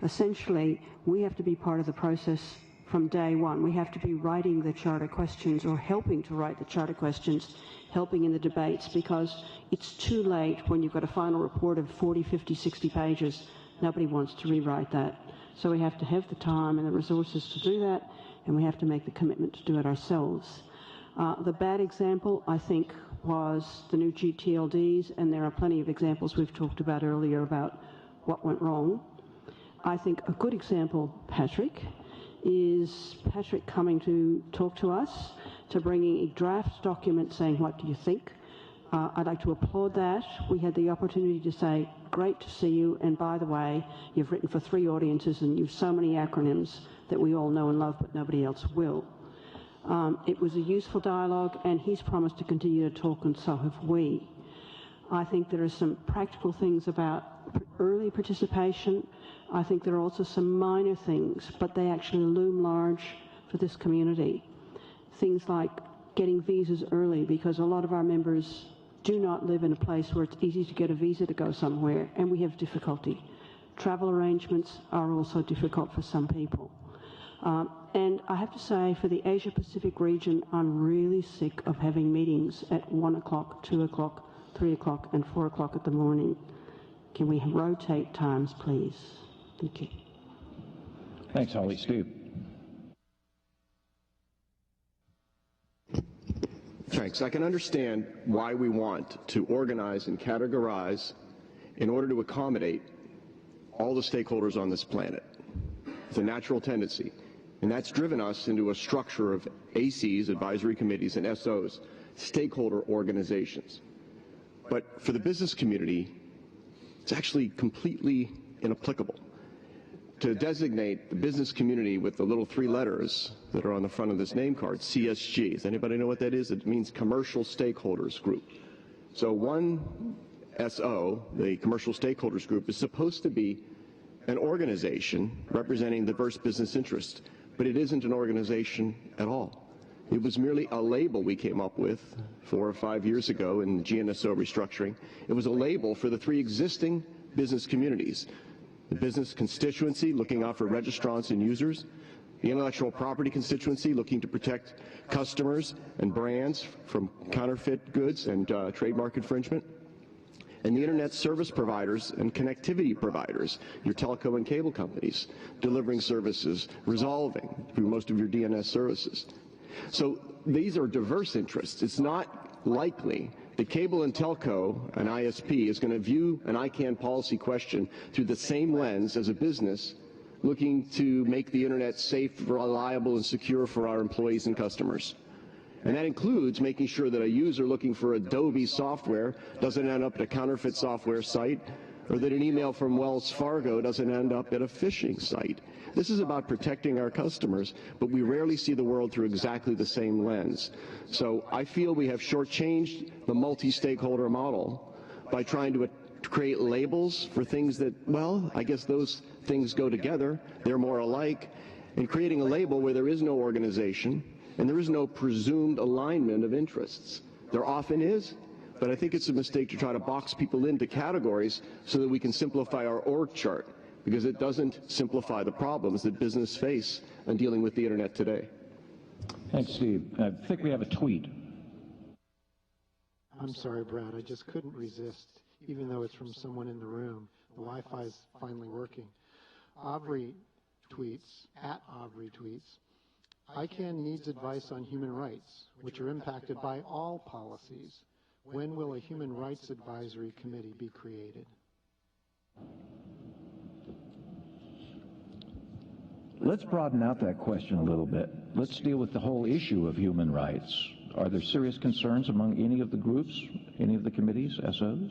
essentially we have to be part of the process from day one. We have to be writing the charter questions or helping to write the charter questions, helping in the debates, because it's too late when you've got a final report of 40, 50, 60 pages. Nobody wants to rewrite that. So we have to have the time and the resources to do that, and we have to make the commitment to do it ourselves. The bad example, I think, was the new GTLDs, and there are plenty of examples we've talked about earlier about what went wrong. I think a good example, Patrick, is Patrick coming to talk to us, to bringing a draft document saying, what do you think? I'd like to applaud that. We had the opportunity to say, great to see you, and by the way, you've written for 3 audiences and you've so many acronyms that we all know and love, but nobody else will. It was a useful dialogue, and he's promised to continue to talk, and so have we. I think there are some practical things about early participation. I think there are also some minor things, but they actually loom large for this community. Things like getting visas early, because a lot of our members do not live in a place where it's easy to get a visa to go somewhere, and we have difficulty. Travel arrangements are also difficult for some people. And I have to say, for the Asia Pacific region, I'm really sick of having meetings at 1 o'clock, 2 o'clock, 3 o'clock, and 4 o'clock in the morning. Can we rotate times, please? Thank you. Thanks, Holly. Steve. Thanks. I can understand why we want to organize and categorize in order to accommodate all the stakeholders on this planet. It's a natural tendency. And that's driven us into a structure of ACs, advisory committees, and SOs, stakeholder organizations. But for the business community, it's actually completely inapplicable to designate the business community with the little 3 letters that are on the front of this name card, CSG. Does anybody know what that is? It means Commercial Stakeholders Group. So one SO, the Commercial Stakeholders Group, is supposed to be an organization representing diverse business interests, but it isn't an organization at all. It was merely a label we came up with 4 or 5 years ago in the GNSO restructuring. It was a label for the 3 existing business communities: the business constituency, looking out for registrants and users; the intellectual property constituency, looking to protect customers and brands from counterfeit goods and trademark infringement; and the internet service providers and connectivity providers, your telco and cable companies, delivering services, resolving through most of your DNS services. So these are diverse interests. It's not likely that cable and telco, an ISP, is going to view an ICANN policy question through the same lens as a business looking to make the internet safe, reliable, and secure for our employees and customers. And that includes making sure that a user looking for Adobe software doesn't end up at a counterfeit software site, or that an email from Wells Fargo doesn't end up at a phishing site. This is about protecting our customers, but we rarely see the world through exactly the same lens. So I feel we have shortchanged the multi-stakeholder model by trying to create labels for things that, well, I guess those things go together. They're more alike. And creating a label where there is no organization and there is no presumed alignment of interests. There often is, but I think it's a mistake to try to box people into categories so that we can simplify our org chart, because it doesn't simplify the problems that business face in dealing with the internet today. Thanks, Steve. I think we have a tweet. I'm sorry, Brad, I just couldn't resist, even though it's from someone in the room. The Wi-Fi is finally working. Aubrey tweets, @Aubrey tweets, ICANN needs advice on human rights, which are impacted by all policies. When will a human rights advisory committee be created? Let's broaden out that question a little bit. Let's deal with the whole issue of human rights. Are there serious concerns among any of the groups, any of the committees, SOs?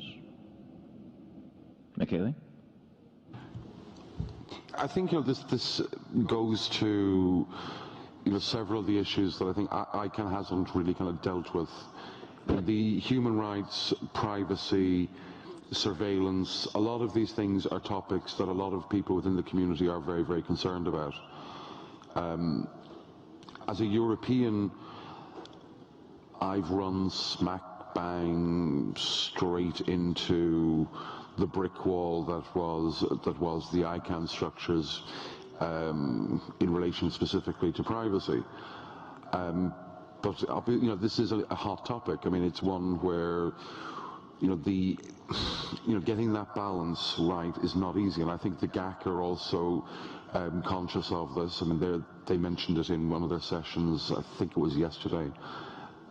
Michele? I think this goes to several of the issues that I think ICANN hasn't really kind of dealt with. The human rights, privacy, surveillance, a lot of these things are topics that a lot of people within the community are very, very concerned about. As a European, I've run smack bang straight into the brick wall that was the ICANN structures in relation specifically to privacy. But this is a hot topic. I mean, it's one where getting that balance right is not easy, and I think the GAC are also conscious of this. I mean, they mentioned it in one of their sessions. I think it was yesterday.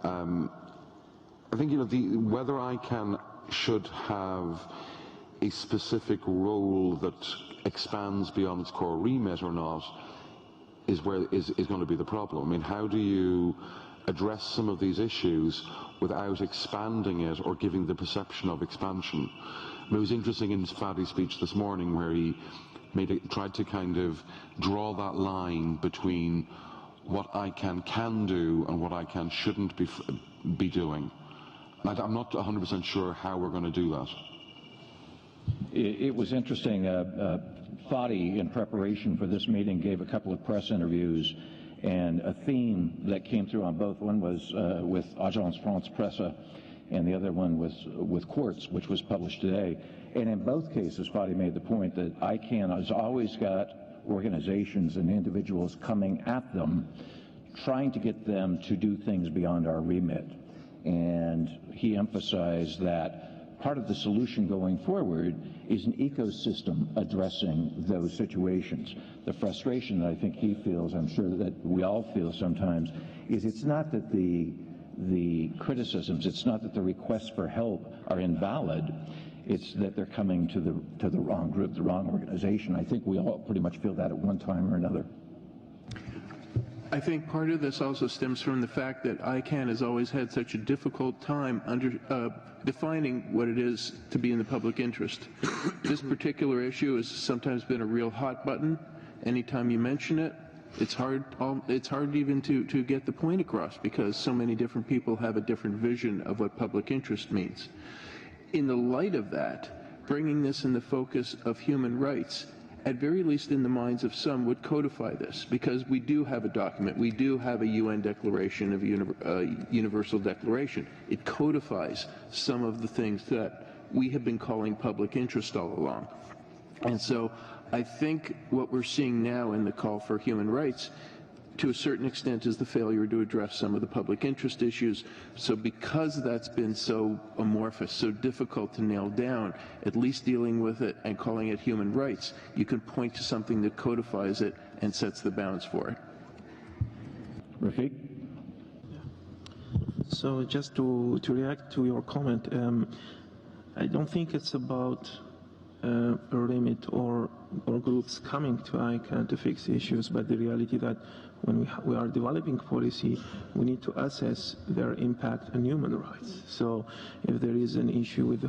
I think whether ICANN should have a specific role that expands beyond its core remit or not is going to be the problem. I mean, how do you address some of these issues without expanding it or giving the perception of expansion? I mean, it was interesting in Fadi's speech this morning where he tried to kind of draw that line between what ICANN can do and what ICANN shouldn't be doing. And I'm not 100% sure how we're going to do that. It was interesting. Fadi, in preparation for this meeting, gave a couple of press interviews, And a theme that came through on both, one was with Agence France Presse, and the other one was with Quartz, which was published today. And in both cases, Fadi made the point that ICANN has always got organizations and individuals coming at them, trying to get them to do things beyond our remit. And he emphasized that part of the solution going forward is an ecosystem addressing those situations. The frustration that I think he feels, I'm sure that we all feel sometimes, is it's not that the criticisms, it's not that the requests for help are invalid, it's that they're coming to the wrong group, the wrong organization. I think we all pretty much feel that at one time or another. I think part of this also stems from the fact that ICANN has always had such a difficult time defining what it is to be in the public interest. This particular issue has sometimes been a real hot button. Anytime you mention it, it's hard even to get the point across, because so many different people have a different vision of what public interest means. In the light of that, bringing this in the focus of human rights, at very least in the minds of some, would codify this, because we do have a document, we do have a UN Declaration of Universal Declaration. It codifies some of the things that we have been calling public interest all along. And so I think what we're seeing now in the call for human rights, to a certain extent, is the failure to address some of the public interest issues. So because that's been so amorphous, so difficult to nail down, at least dealing with it and calling it human rights, you can point to something that codifies it and sets the bounds for it. Rafiq? So just to react to your comment, I don't think it's about a remit or groups coming to ICANN to fix issues, but the reality that when we are developing policy, we need to assess their impact on human rights. So if there is an issue with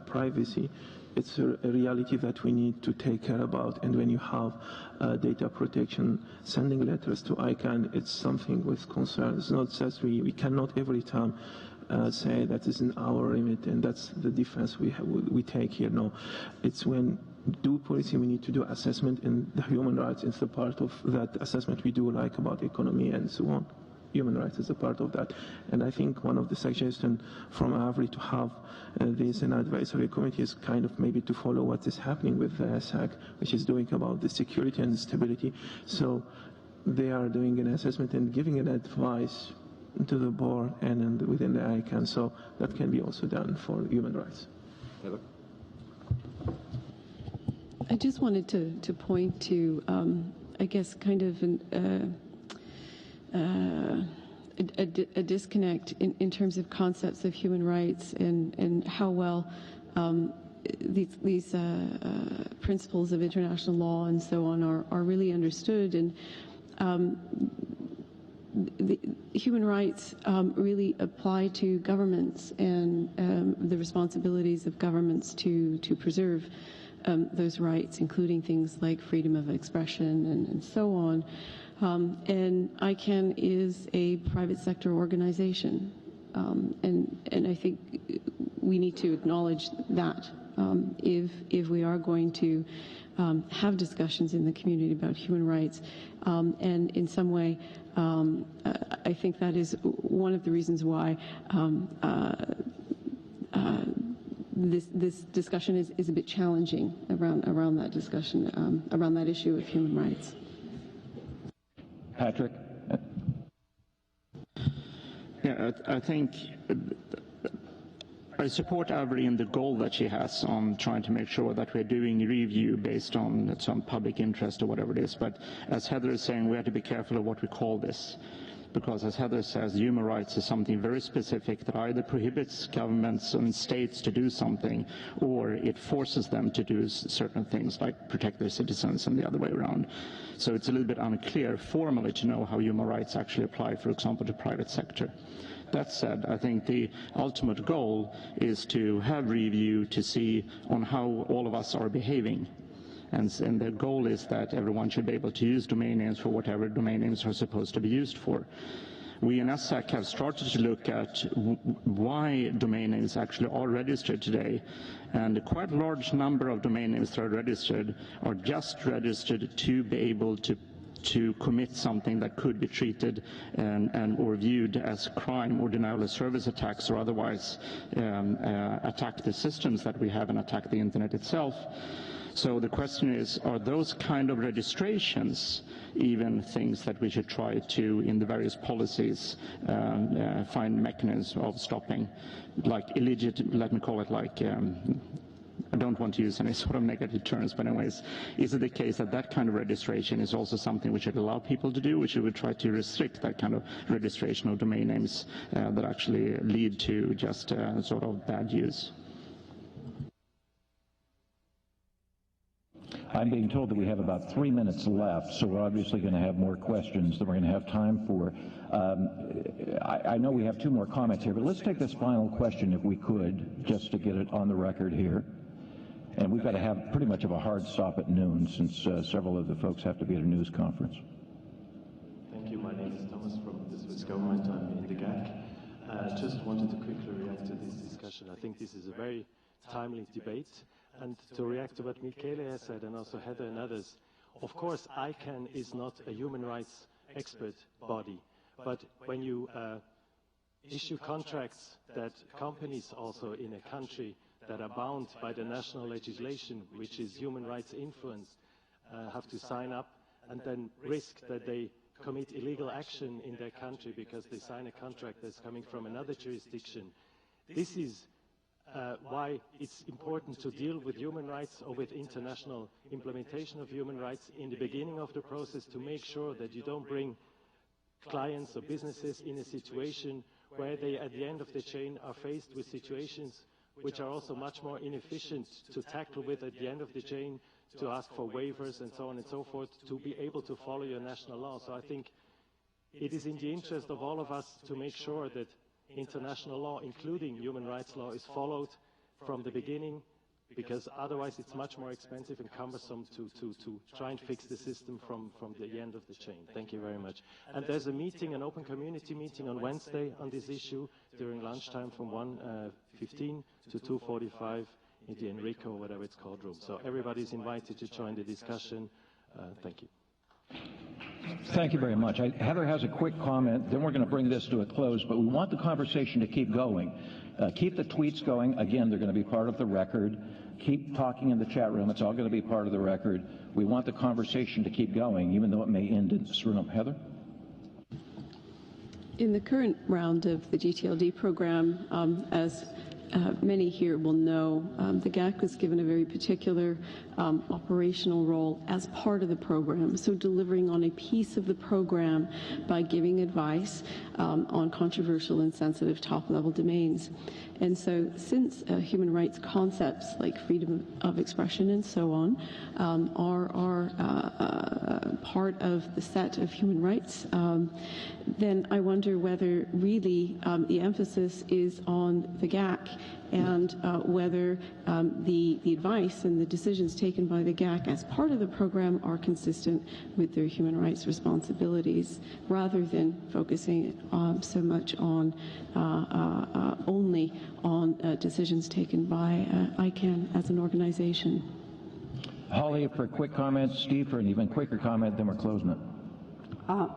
privacy, it's a reality that we need to take care about. And when you have data protection, sending letters to ICANN, it's something with concern. It's not just we cannot every time say that is in our remit, and that's the difference we take here. No, it's when do policy, we need to do assessment, and the human rights is the part of that assessment we do, like about economy and so on. Human rights is a part of that. And I think one of the suggestions from AVRI to have this an advisory committee is kind of maybe to follow what is happening with SAC, which is doing about the security and stability. So they are doing an assessment and giving an advice to the board and within the ICANN. So that can be also done for human rights. Heather? I just wanted to point to, I guess, kind of a disconnect in terms of concepts of human rights and how well these principles of international law and so on are really understood. And the human rights really apply to governments and the responsibilities of governments to preserve those rights, including things like freedom of expression and so on. And ICANN is a private sector organization, and I think we need to acknowledge that if we are going to have discussions in the community about human rights, and in some way, I think that is one of the reasons why this discussion is a bit challenging around that discussion, around that issue of human rights. Patrick? Yeah, I think I support Avery in the goal that she has on trying to make sure that we're doing review based on some public interest or whatever it is. But as Heather is saying, we have to be careful of what we call this. Because as Heather says, human rights is something very specific that either prohibits governments and states to do something, or it forces them to do certain things like protect their citizens and the other way around. So it's a little bit unclear formally to know how human rights actually apply, for example, to private sector. That said, I think the ultimate goal is to have review to see on how all of us are behaving. And the goal is that everyone should be able to use domain names for whatever domain names are supposed to be used for. We in SAC have started to look at why domain names actually are registered today. And a quite large number of domain names that are registered are just registered to be able to to commit something that could be treated and or viewed as crime or denial of service attacks or otherwise attack the systems that we have and attack the internet itself. So the question is, are those kind of registrations even things that we should try to, in the various policies, find mechanisms of stopping, like illegitimate, let me call it like, I don't want to use any sort of negative terms, but anyways, is it the case that that kind of registration is also something we should allow people to do? We should try to restrict that kind of registration of domain names that actually lead to just sort of bad use? I'm being told that we have about 3 minutes left, so we're obviously going to have more questions than we're going to have time for. I know we have 2 more comments here, but let's take this final question if we could, just to get it on the record here. And we've got to have pretty much of a hard stop at noon, since several of the folks have to be at a news conference. Thank you. My name is Thomas from the Swiss government. I'm in the GAC. Just wanted to quickly react to this discussion. I think this is a very timely debate. And to react to what Michele has said, and also Heather and others, of course, ICANN is not a human rights expert body. But when you issue contracts that companies also in a country that are bound by the national legislation, which is human rights influenced, have to sign up and then risk that they commit illegal action in their country because they sign a contract that's coming from another jurisdiction. This is why it's important to deal with human rights or with international implementation of human rights in the beginning of the process, to make sure that you don't bring clients or businesses in a situation where they, at the end of the chain, are faced with situations which are also much more inefficient to tackle with at the end of the chain, to ask for waivers and so on and so forth, to be able to follow your national law. So I think it is in the interest of all of us to make sure that international law, including human rights law, is followed from the beginning, because otherwise it's much more expensive and cumbersome to try and fix the system from the end of the chain. Thank you very much. And there's a meeting, an open community meeting on Wednesday on this issue during lunchtime from 1:15 to 2:45 in the Enrico, whatever it's called, room. So everybody's invited to join the discussion. Thank you. Thank you very much. Heather has a quick comment, then we're going to bring this to a close, but we want the conversation to keep going. Keep the tweets going. Again, they're going to be part of the record. Keep talking in the chat room. It's all going to be part of the record. We want the conversation to keep going, even though it may end in this room. Heather? In the current round of the GTLD program, as many here will know, the GAC was given a very particular operational role as part of the program, so delivering on a piece of the program by giving advice on controversial and sensitive top-level domains. And so since human rights concepts like freedom of expression and so on are part of the set of human rights, then I wonder whether really the emphasis is on the GAC, and whether the advice and the decisions taken by the GAC as part of the program are consistent with their human rights responsibilities, rather than focusing so much on only on decisions taken by ICANN as an organization. Holly for a quick comment, Steve for an even quicker comment, then we're closing it.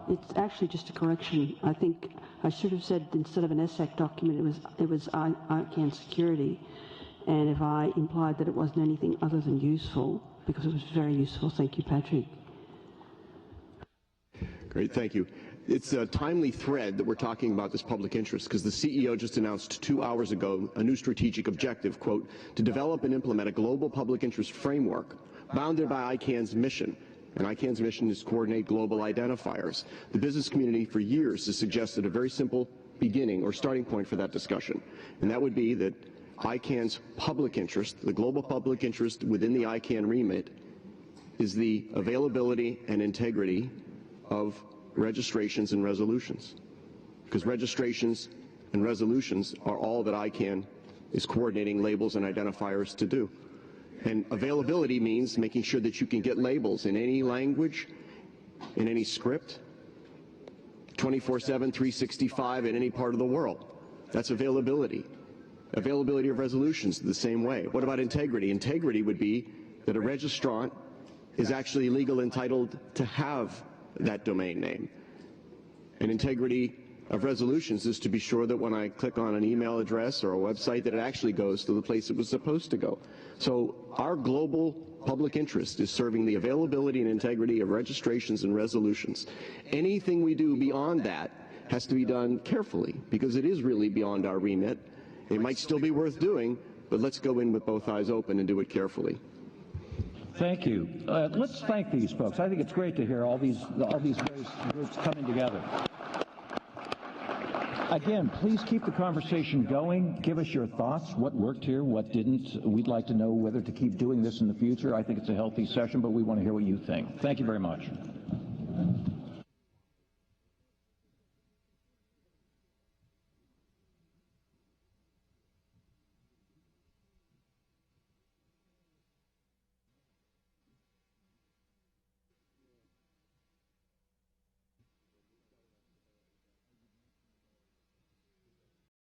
It's actually just a correction. I think I should have said, instead of an ESSEC document, it was ICANN security. And if I implied that it wasn't anything other than useful, because it was very useful. Thank you, Patrick. Great, thank you. It's a timely thread that we're talking about this public interest, because the CEO just announced 2 hours ago a new strategic objective, quote, to develop and implement a global public interest framework bounded by ICANN's mission. And ICANN's mission is to coordinate global identifiers. The business community for years has suggested a very simple beginning or starting point for that discussion, and that would be that ICANN's public interest, the global public interest within the ICANN remit, is the availability and integrity of registrations and resolutions, because registrations and resolutions are all that ICANN is coordinating labels and identifiers to do. And availability means making sure that you can get labels in any language, in any script, 24/7, 365 in any part of the world. That's availability. Availability of resolutions the same way. What about integrity? Integrity would be that a registrant is actually legally entitled to have that domain name. And integrity of resolutions is to be sure that when I click on an email address or a website that it actually goes to the place it was supposed to go. So our global public interest is serving the availability and integrity of registrations and resolutions. Anything we do beyond that has to be done carefully because it is really beyond our remit. It might still be worth doing, but let's go in with both eyes open and do it carefully. Thank you. Let's thank these folks. I think it's great to hear all these various groups coming together. Again, please keep the conversation going. Give us your thoughts. What worked here, what didn't. We'd like to know whether to keep doing this in the future. I think it's a healthy session, but we want to hear what you think. Thank you very much.